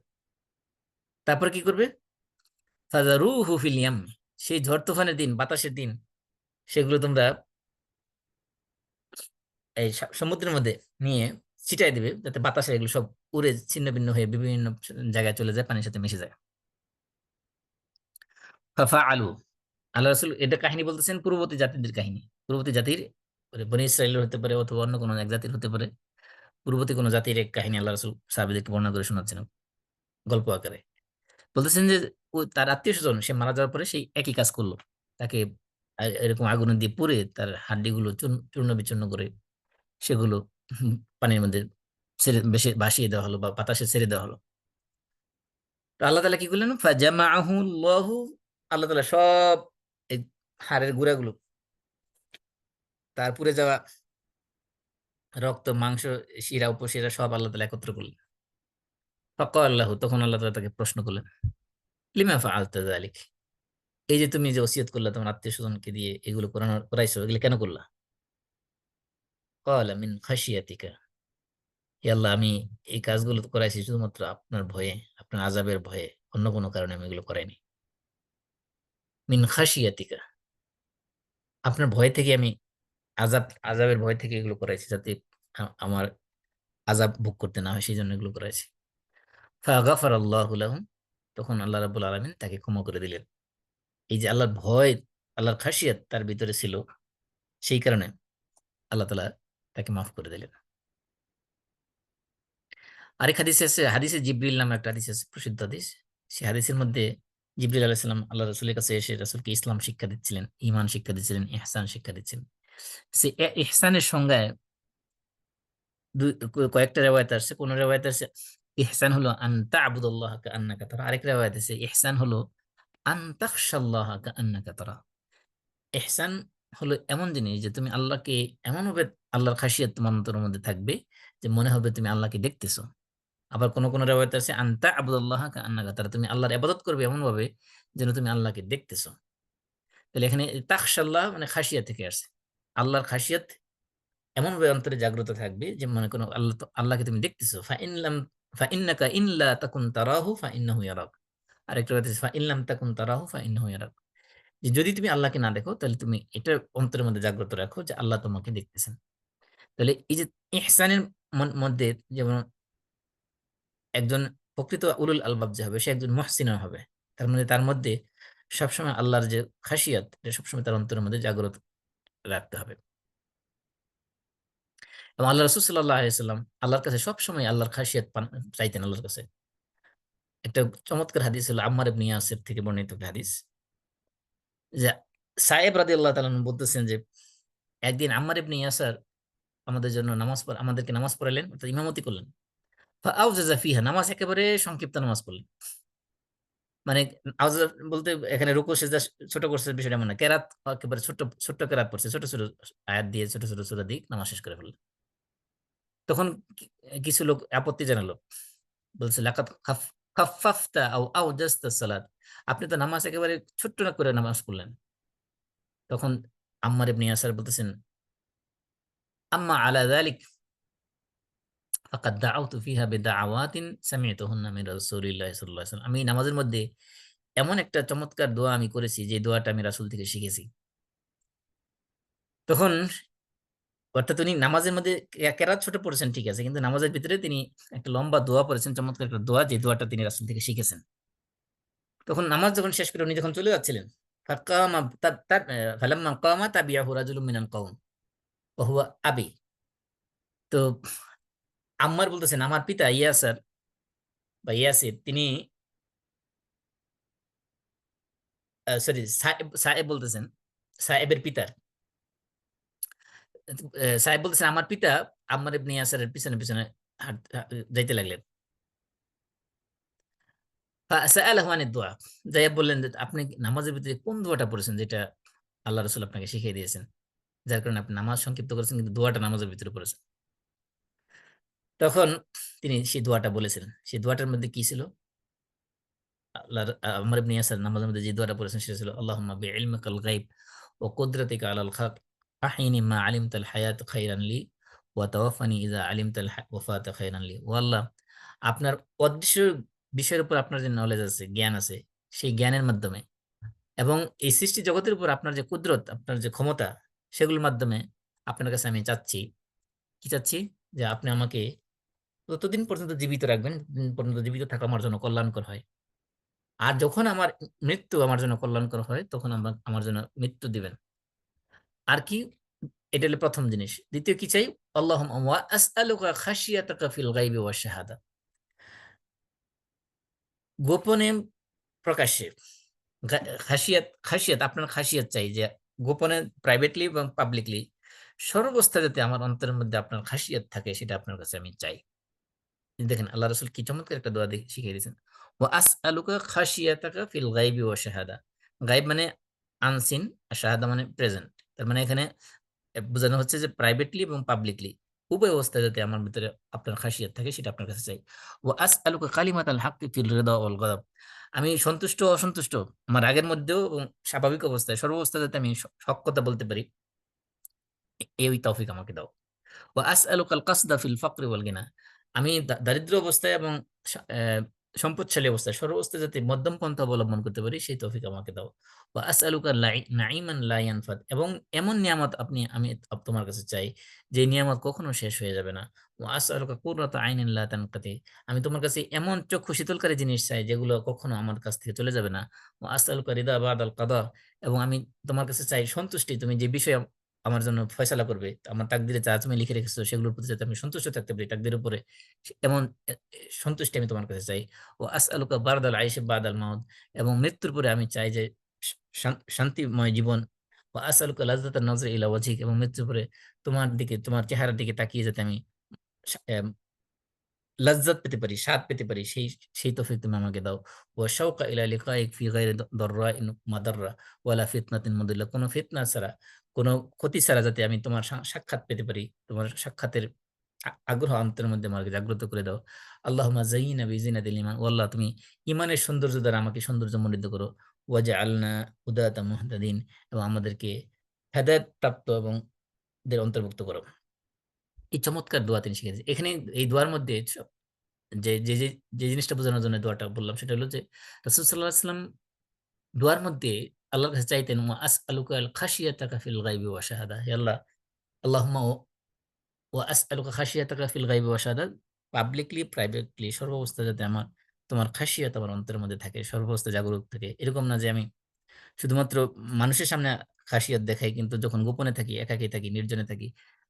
তারপরে কি করবে, ফাজারুহু ফিল ইয়াম, সেই ঝড় তুফানের দিন, বাতাসের দিন, সেগুলো তোমরা এই সমুদ্রের মধ্যে নিয়ে ছিটাই দিবে, যাতে বাতাসে এগুলো সব উড়ে ছিন্ন ভিন্ন হয়ে বিভিন্ন জায়গায় চলে যায়, পানির সাথে মিশে যায়। ফাফা আলু, আল্লাহ রাসূল এটা কাহিনী বলতেছেন পূর্ববর্তী জাতিদের কাহিনী, পূর্ববর্তী জাতির, বনী ইসরাইলের হতে পারে অথবা অন্য কোনো এক জাতির হতে পারে, পূর্ববর্তী কোনো জাতির এক কাহিনী আল্লাহ রাসূল সাহাবীদেরকে বর্ণনা করে শোনাচ্ছেন গল্প আকারে। বলতেছেন যে তার আত্মীয় স্বজন সে মারা যাওয়ার পরে সেই একই কাজ করলো, তাকে এরকম আগুনে দিয়ে পুড়ে তার হাড্ডিগুলো চূর্ণ বিচূর্ণ করে সেগুলো পানির মধ্যে ছেড়ে বেশি ভাসিয়ে দেওয়া হলো বা বাতাসে ছেড়ে দেওয়া হলো। তো আল্লাহ তাআলা কি করলেন, ফাজামাআহু আল্লাহু, আল্লাহ তাআলা সব এই হাড়ের গুঁড়াগুলো, তার পুড়ে যাওয়া রক্ত মাংস শিরা উপশিরা সব আল্লাহ তাআলা একত্র করলেন। ফাকাল লাহু, তখন আল্লাহ তাআলা তাকে প্রশ্ন করলেন, লিমা ফাআলতা যালিক, এই যে তুমি যে ওসিয়ত করলা তোমার আত্মীয় স্বজনকে দিয়ে এগুলো করাইছো, এগুলো কেন করলা? ক্বালা মিন খাশিয়াতিকা, হে আল্লাহ আমি এই কাজগুলো তো করাইছি শুধুমাত্র আপনার ভয়ে, আপনার আযাবের ভয়ে, অন্য কোনো কারণে আমি এগুলো করাইনি। মিন খাশিয়াতিকা, আপনার ভয় থেকে আমি, আযাবের ভয় থেকে এগুলো করাইছি, যাতে আমার আযাব ভোগ করতে না হয়, সেই জন্য এগুলো করাইছি। ফাগাফারাল্লাহু লাহুম, তখন আল্লাহ রাব্বুল আলামিন তাকে ক্ষমা করে দিলেন। এই যে আল্লাহর ভয়, আল্লাহর খাশিয়াত তার ভিতরে ছিল, সেই কারণে আল্লাহ তাআলা তাকে মাফ করে দিলেন। আরেক হাদিসে আছে, হাদিসে জিবরিল নামে একটা হাদিস আছে, প্রসিদ্ধ হাদিস। সেই হাদিসের মধ্যে জিবরিল আলাইহিস সালাম আল্লাহ রাসূলের কাছে এসে রাসূলকে ইসলাম শিক্ষা দিচ্ছিলেন, ঈমান শিক্ষা দিচ্ছিলেন, ইহসান শিক্ষা দিচ্ছিলেন। সে ইহসানের সংজ্ঞায় কয়েকটা রেওয়ায়েত আছে। কোন রেওয়ায়েত আছে ইহসান হলো আন তা'বুদাল্লাহ কাআন্নাকা তারা, আরেক রেওয়ায়েত আছে ইহসান হলো আন তাখশাল্লাহ কাআন্নাকা তারা। ইহসান হলো এমন জিনিস যে তুমি আল্লাহকে এমন ভাবে, আল্লাহর খাশিয়াত তোমার অন্তরের মধ্যে থাকবে যে মনে হবে তুমি আল্লাহকে দেখতেছো। আবার কোন কোন রেওয়ায়েত আছে আনতা আবুদাল্লাহ কান্নাকা তারা, তুমি আল্লাহর ইবাদত করবে এমন ভাবে যেন তুমি আল্লাহকে দেখতেছো। তাহলে এখানে তাখশাল্লাহ মানে খাসিয়াত থেকে আসছে, আল্লাহর খাসিয়াত এমন ভাবে অন্তরে জাগ্রত থাকবে যে মনে করো আল্লাহ, আল্লাহকে তুমি দেখতেছো। ফাইন্নাকা ইল্লা তাকুন তারাহু ফাইন্নাহু ইয়ারাক, আরেকটা কথা ফাইল্লাম তাকুন তারাহু ফাইন্নাহু ইয়ারাক, যে যদি তুমি আল্লাহকে না দেখো তাহলে তুমি এটা অন্তরের মধ্যে জাগ্রত রাখো যে আল্লাহ তোমাকে দেখতেছেন। তাহলে এই যে ইহসানের মধ্যে, যেমন একজন প্রকৃত উলুল আলবাব যে হবে সে একজন মুহসিন হবে, তার মধ্যে সবসময় আল্লাহর যে খাসিয়াত এটা সবসময় তার অন্তরের মধ্যে জাগ্রত রাখতে হবে। এবং আল্লাহ রাসূল সাল্লাল্লাহু আলাইহি সাল্লাম আল্লাহর কাছে সবসময় আল্লাহর খাসিয়াত চাইতেন আল্লাহর কাছে। একটা চমৎকার হাদিস হলো আম্মার ইবনে ইয়াসির থেকে বর্ণিত একটা হাদিস, যে সায়েব রাদিয়াল্লাহু তাআলা আনহু বলতেছেন যে একদিন আম্মার ইবনে ইয়াসার আমাদের জন্য আমাদেরকে নামাজ পড়ালেন, অর্থাৎ ইমামতি করলেন। ফাআউজাজা ফিহা, নামাজ একেবারে সংক্ষিপ্ত নামাজ পড়লেন। মানে আওয়াজ বলতে এখানে রুকু সেজদা ছোট করছে বিষয়টা এমন না, কেরাত একেবারে ছোট ছোট্ট কেরাত পড়ছে, ছোট ছোট আয়াত দিয়ে ছোট ছোট সূরা দিয়ে নামাজ শেষ করে ফেলল। তখন কিছু লোক আপত্তি জানালো, বলছে লাকাত খাফফাফতা আও আওজাজতা সালাত, আপনি তো নামাজ একেবারে ছোট্ট না করে নামাজ পড়লেন। তখন আম্মার ইবনে ইয়াসার বলতেছেন আম্মা আলা যালিক ফাকাদ দাআউতু ফিহা বিদাআওয়াতিন সামি'তুহুন্না মিন রাসূলিল্লাহি সাল্লাল্লাহু আলাইহি ওয়াসাল্লাম। আমি নামাজের মধ্যে এমন একটা চমৎকার দোয়া আমি করেছি যে দোয়াটা আমি রাসূল থেকে শিখেছি। তখন অর্থাৎ উনি নামাজের মধ্যে কেরাত ছোট পড়েছেন ঠিক আছে। কিন্তু নামাজের ভিতরে তিনি একটা লম্বা দোয়া পড়েছেন, চমৎকার একটা দোয়া যে দোয়াটা তিনি রাসূল থেকে শিখেছেন। তখন নামাজ যখন শেষ করে উনি যখন চলে যাচ্ছিলেন, ফাকামা তা তা ফালাম্মা কামা তাবিআহু রাজুলুম মিনাল কওম ওয়া হুয়া আবি। তো আম্মার বলতেছেন আমার পিতা ইয়াসার বা ইয়াসির তিনি সরি সায়েব সায়েব বলতেছেন, সায়েবের পিতা সাহেব বলতেছেন আমার পিতা আম্মার ইবনে ইয়াসারের পিছনে পিছনে যাইতে লাগলেন। ফাসাআলাহু আনিদ দুআ, যাইয়া বললেন যে আপনি নামাজের ভিতরে কোন দোয়াটা পড়েছেন যেটা আল্লাহ রাসূল আপনাকে শিখিয়ে দিয়েছেন, যার কারণে আপনি নামাজ সংক্ষিপ্ত করেছেন কিন্তু দোয়াটা নামাজের ভিতরে পড়েছেন। তখন তিনি সেই দোয়াটা বলেছিলেন। সেই দোয়াটার মধ্যে কি ছিল? আল্লাহর আম্মার ইবনে ইয়াসার নামাজের মধ্যে যে দোয়াটা পড়েছেন সেটা ছিল আল্লাহুম্মা বিইলমিকাল গায়ব ওয়া কুদরাতিকা আলাল খালক আহইনি মা আলিমতাল হায়াত খায়রান লি ওয়া তাওয়াফানি ইযা আলিমতাল ওয়াফাত খায়রান লি। ও আল্লাহ, আপনার অদৃশ্য বিষয়ের উপর আপনার যে নলেজ আছে, জ্ঞান আছে, সেই জ্ঞানের মাধ্যমে এবং এই সৃষ্টি জগতের উপর আপনার যে কুদরত, আপনার যে ক্ষমতা, সেগুলোর মাধ্যমে আপনার কাছে আমি চাচ্ছি, কি চাচ্ছি? যে আপনি আমাকে ততদিন পর্যন্ত জীবিত রাখবেন, যতদিন পর্যন্ত জীবিত থাকা আমার জন্য কল্যাণকর হয়। আর যখন আমার মৃত্যু আমার জন্য কল্যাণকর হয়, তখন আমার জন্য মৃত্যু দিবেন। আর কি? এটা হলো ১ম জিনিস। ২য় কি চাই? আল্লাহুম্মা ওয়া আসআলুকা খাশিয়াতাকা ফিল গায়বি ওয়াশ শাহাদা। গোপনে প্রকাশ্যে গা খাসিয়াত খাসিয়াত আপনার খাসিয়াত চাই যে গোপনে প্রাইভেটলি এবং পাবলিকলি সর্বাবস্থা যাতে আমার অন্তরের মধ্যে আপনার খাসিয়াত থাকে সেটা আপনার কাছে আমি চাই। দেখেন আল্লাহ রাসূল কি চমৎকার একটা দোয়া শিখিয়ে দিয়েছেন। ওয়া আসআলুকা খাশিয়াতাকা ফিল গায়বি ওয়াশ শাহাদা। গায়ব মানে আনসিন, আর শাহাদা মানে প্রেজেন্ট। তার মানে এখানে বোঝানো হচ্ছে যে প্রাইভেটলি এবং পাবলিকলি উভয় অবস্থায় যাতে আমার ভিতরে আপনার খাসিয়াত থাকে সেটা আপনার কাছে চাই। ওয়া আসআলুকা কালিমাতাল হাক্কি ফিল রিদা ওয়াল গদাব। আমি সন্তুষ্ট অসন্তুষ্ট আমার রাগের মধ্যেও এবং স্বাভাবিক অবস্থায় সর্বাবস্থায় যাতে আমি হক কথা বলতে পারি, এই তৌফিক আমাকে দাও। ওয়া আসআলুকাল কাসদা ফিল ফাকরি ওয়াল গিনা। আমি দারিদ্র্য অবস্থায় এবং সম্পদশালী অবস্থায় সর্বাবস্থায় যাতে মধ্যম পন্থা অবলম্বন করতে পারি সেই তৌফিক আমাকে দাও। ওয়া আসআলুকা নাঈমান লা ইয়ানফাদ। এবং এমন নিয়ামত আমি তোমার কাছে চাই যে নিয়ামত কখনো শেষ হয়ে যাবে না। ওয়া আসআলুকা কুররাতা আইনিন লা তানকাতি। আমি তোমার কাছে এমন চক্ষু শীতলকারী জিনিস চাই যেগুলো কখনো আমার কাছ থেকে চলে যাবে না। ওয়া আসআলুকা রিদা বাদাল কাদা। এবং আমি তোমার কাছে চাই সন্তুষ্টি, তুমি যে বিষয়ে আমার জন্য ফয়সালা করবে। আমার তাকদিরে যা তুমি লিখে রেখেছো সেগুলোর প্রতি যাতে আমি সন্তুষ্ট থাকতে পারি তাকদিরের উপরে। এমন সন্তুষ্টি আমি তোমার কাছে চাই। ও আসআলুকা বারদাল আইশি বাদাল মাউত। এবং মৃত্যুর পরে আমি চাই যে শান্তিময় জীবন। ও আসআলুকা লাযযাতান নজরি ইলা ওয়াজহিক। এবং মৃত্যুর পরে তোমার দিকে, তোমার চেহারার দিকে তাকিয়ে যাতে আমি সা লাজ্জাত পেতে পারি, স্বাদ পেতে পারি, সেই তৌফিক তুমি আমাকে দাও। ওয়া শাওকা ইলা লিকাইক ফি গায়রি দাররাইন মাদাররা ওয়ালা ফিতনাতিন মুদিল্লা। কোন ফিতনা ছাড়া, কোন ক্ষতি ছাড়া যাতে আমি তোমার সাক্ষাৎ পেতে পারি। তোমার সাক্ষাতের আগ্রহ অন্তরের মধ্যে আমাকে জাগ্রত করে দাও। আল্লাহুম্মা যায়্যিনা বিজিনাতিল ঈমান। ও আল্লাহ, তুমি ঈমানের সৌন্দর্য দ্বারা আমাকে সৌন্দর্যমণ্ডিত করো। ওয়াজআলনা হুদাতাম মুহতাদিন। এবং আমাদেরকে হেদায়েত প্রাপ্ত এবং দের অন্তর্ভুক্ত করো। এই চমৎকার দোয়া তিনি শিখিয়েছেন। এখানে এই দোয়ার মধ্যে যে, যে, যে, যে জিনিসটা বোঝানোর জন্য দোয়াটা বললাম সেটা হলো যে রাসূল সাল্লাল্লাহু আলাইহি ওয়াসাল্লাম দোয়ার মধ্যে আল্লাহর কাছে চাইতেন ওয়া আসআলুকা আল খাশিয়াতাকা ফিল গায়বি ওয়া শাহাদা। হে আল্লাহ, আল্লাহুম্মা ওয়া আসআলুকা খাশিয়াতাকা ফিল গায়বি ওয়া শাহাদা। পাবলিকলি, প্রাইভেটলি সর্বাবস্থায় যাতে তোমার খাশিয়াত আমার অন্তরের মধ্যে থাকে, সর্বাবস্থায় জাগরুক থাকে। এরকম না যে আমি শুধুমাত্র মানুষের সামনে খাসিয়ত দেখাই কিন্তু যখন গোপনে থাকি, একাকী থাকি, নির্জনে থাকি,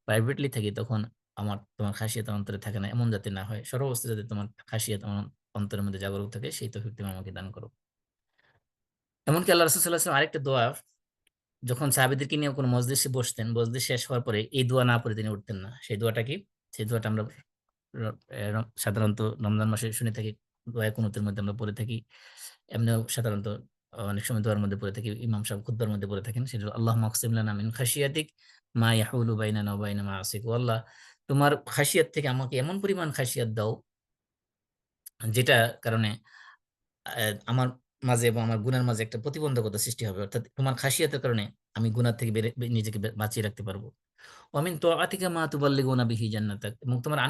প্রাইভেটলি থাকি তখন তোমার খাসিয়ত আমার অন্তরে থাকে না। এমন যাতে না হয়। সর্বাবস্থায় যাতে তোমার খাসিয়ত আমার অন্তরের মধ্যে জাগরুক থাকে সেই তৌফিক তুমি আমাকে দান করো। এমনকি আল্লাহ রাসূল সাল্লাল্লাহু আলাইহি ওয়াসাল্লাম আরেকটা দোয়া যখন সাহাবীদেরকে নিয়ে কোনো মজলিসে বসতেন, মজলিস শেষ হওয়ার পরে এই দোয়া না পড়ে তিনি উঠতেন না। সেই দোয়াটা কি? সেই দোয়াটা আমরা র এ র সাধারণত রমজান মাসে শুনে থাকি। দোয়া কুনুতের মধ্যে আমরা পড়ে থাকি। এমনিও সাধারণত অনেক সময় দোয়ার মধ্যে পড়ে থাকি। ইমাম সাহেব খুতবার মধ্যে পড়ে থাকেন। সেটা হলো আল্লাহুম্মা আকসিম লানা মিন খাশিয়াতিক মা ইয়াহুলু বাইনানা ওয়া বাইনা মাআসিক। ও আল্লাহ, তোমার খাশিয়াত থেকে আমাকে এমন পরিমাণ খাশিয়াত দাও যেটা কারণে আমার মাঝে এবং আমার গুনার মাঝে একটা প্রতিবন্ধকতা সৃষ্টি হবে। অর্থাৎ তোমার খাশিয়াতের কারণে আমি গুনাহ থেকে নিজেকে বাঁচিয়ে রাখতে পারবো। ওয়া মিন তাআতিকা মা তুবাল্লিগুনা বিহি জান্নাতাক। এবং তোমার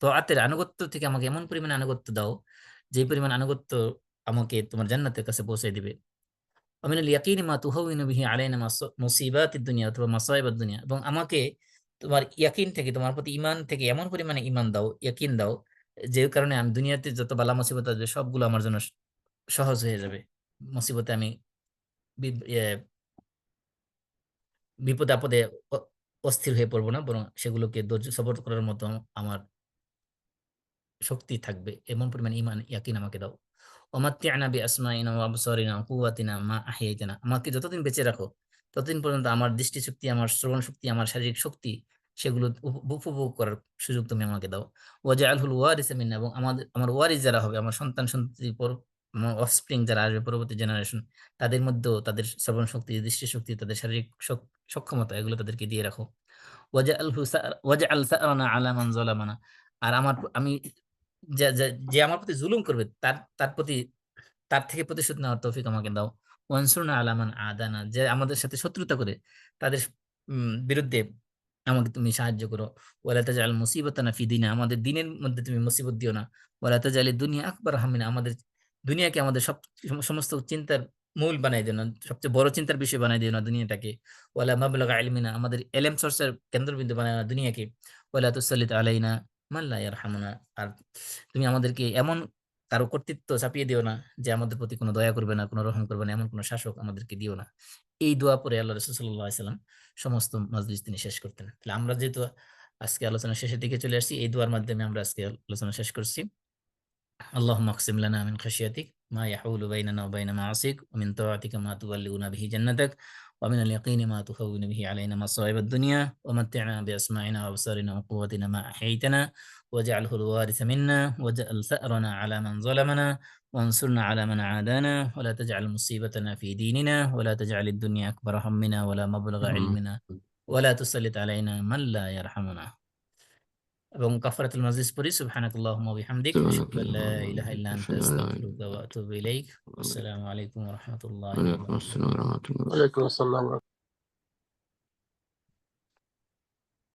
তাআতের আনুগত্য থেকে আমাকে এমন পরিমাণে আনুগত্য দাও যে পরিমাণ আনুগত্য আমাকে তোমার জান্নাতের কাছে পৌঁছে দিবে। ওয়ামিনাল ইয়াকিনি মা তুহাউইনু বিহি আলাইনা মুসিবাতিদ দুনিয়া অথবা মাসাইবাদ দুনিয়া, এবং আমাকে তোমার ইয়াকিন থেকে, তোমার প্রতি ইমান থেকে এমন পরিমাণে ইমান দাও, ইয়াকিন দাও, যে কারণে আমি দুনিয়াতে যত বালা মুসিবত আসবে সবগুলো আমার জন্য সহজ হয়ে যাবে। মুসিবতে আমি বিপদে আপদে অ- অস্থির হয়ে পড়বো না, বরং সেগুলোকে ধৈর্য সবর করার মতো আমার শক্তি থাকবে। এমন পরিমাণ ইমান ইয়াকিন আমাকে দাও। ওমাত্তিআনা বিআসমাইনা ওয়া আবসারিনা ওয়া কুওয়াতিনা মা আহইয়াইতানা, আমাকে যতদিন বেঁচে রাখো ততদিন পর্যন্ত আমার দৃষ্টিশক্তি, আমার শ্রবণ শক্তি, আমার শারীরিক শক্তি, সেগুলো উপভোগ করার সুযোগ তুমি আমাকে দাও। ওয়াজআলহুল ওয়ারিসা মিন্না, এবং আমার ওয়ারিস যারা হবে, আমার সন্তান সন্ততি পর, আমার অফস্প্রিং যারা আসবে পরবর্তী জেনারেশন, তাদের মধ্যেও তাদের শ্রবণ শক্তি, দৃষ্টিশক্তি, তাদের শারীরিক সক্ষমতা, এগুলো তাদেরকে দিয়ে রাখো। ওয়াজআল সা'রানা আলা মান যালামানা, আর আমি যে আমার প্রতি জুলুম করবে তার তার প্রতি তার থেকে প্রতিশোধ নেওয়ার তৌফিক আমাকে দাও। ওয়ানসুরনা আলা মান আদানা, যে আমাদের সাথে শত্রুতা করে তাদের বিরুদ্ধে আমাকে তুমি সাহায্য করো। ওয়ালা তাজআল মুসিবাতানা ফি দিনা, আমাদের দিনের মধ্যে তুমি মুসিবত দিও না। ওয়ালা তাজআলিদ দুনিয়া আকবার হামিনা, আমাদের দুনিয়াকে আমাদের সমস্ত চিন্তার মূল বানাই দিও না, সবচেয়ে বড় চিন্তার বিষয় বানাই দিও না দুনিয়াটাকে। ওয়ালা মাবলাগা ইলমিনা, আমাদের এলেম চর্চার কেন্দ্রবিন্দু বানায় না দুনিয়াকে। ওয়ালা তুসাল্লিত আলাইনা মান লা ইয়ারহামুনা, আর তুমি আমাদেরকে এমন কারো কর্তৃত্ব চাপিয়ে দিও না যে আমাদের প্রতি কোনো দয়া করবে না, কোনো রহম করবে না, এমন কোনো শাসক আমাদেরকে দিও না। এই দোয়া পরে আল্লাহ রাসূল সাল্লাল্লাহু আলাইহি সাল্লাম সমস্ত মাজলিস তিনি শেষ করতেন। তাহলে আমরা যেহেতু আজকে আলোচনা শেষের দিকে চলে আসছি, এই দোয়ার মাধ্যমে আমরা আজকে আলোচনা শেষ করছি। اللهم اقسم لنا من خشيتك ما يحول بيننا وبين معاصيك، ومن طاعتك ما تبلغنا به جنتك، ومن اليقين ما تهون به علينا مصائب الدنيا، ومتعنا بأسماعنا وأبصارنا وقوتنا ما أحييتنا، واجعله الوارث منا، واجعل ثأرنا على من ظلمنا، وانصرنا على من عادانا، ولا تجعل مصيبتنا في ديننا، ولا تجعل الدنيا أكبر همنا ولا مبلغ علمنا، ولا تسلط علينا من لا يرحمنا। এবং কাফারাতুল মাজলিস পড়ি। সুবহানাকাল্লাহুম্মা ওয়া বিহামদিক আশহাদু আল্লা ইলাহা ইল্লা আনতা আস্তাগফিরুকা ওয়া আতুবু ইলাইক। আসসালামু আলাইকুম ওয়া রাহমাতুল্লাহি ওয়া ওয়ালাইকুম বারাকাতুহু। আসসালাম ওয়া রাহমাতুল্লাহ। ওয়ালাইকুম আসসালাম।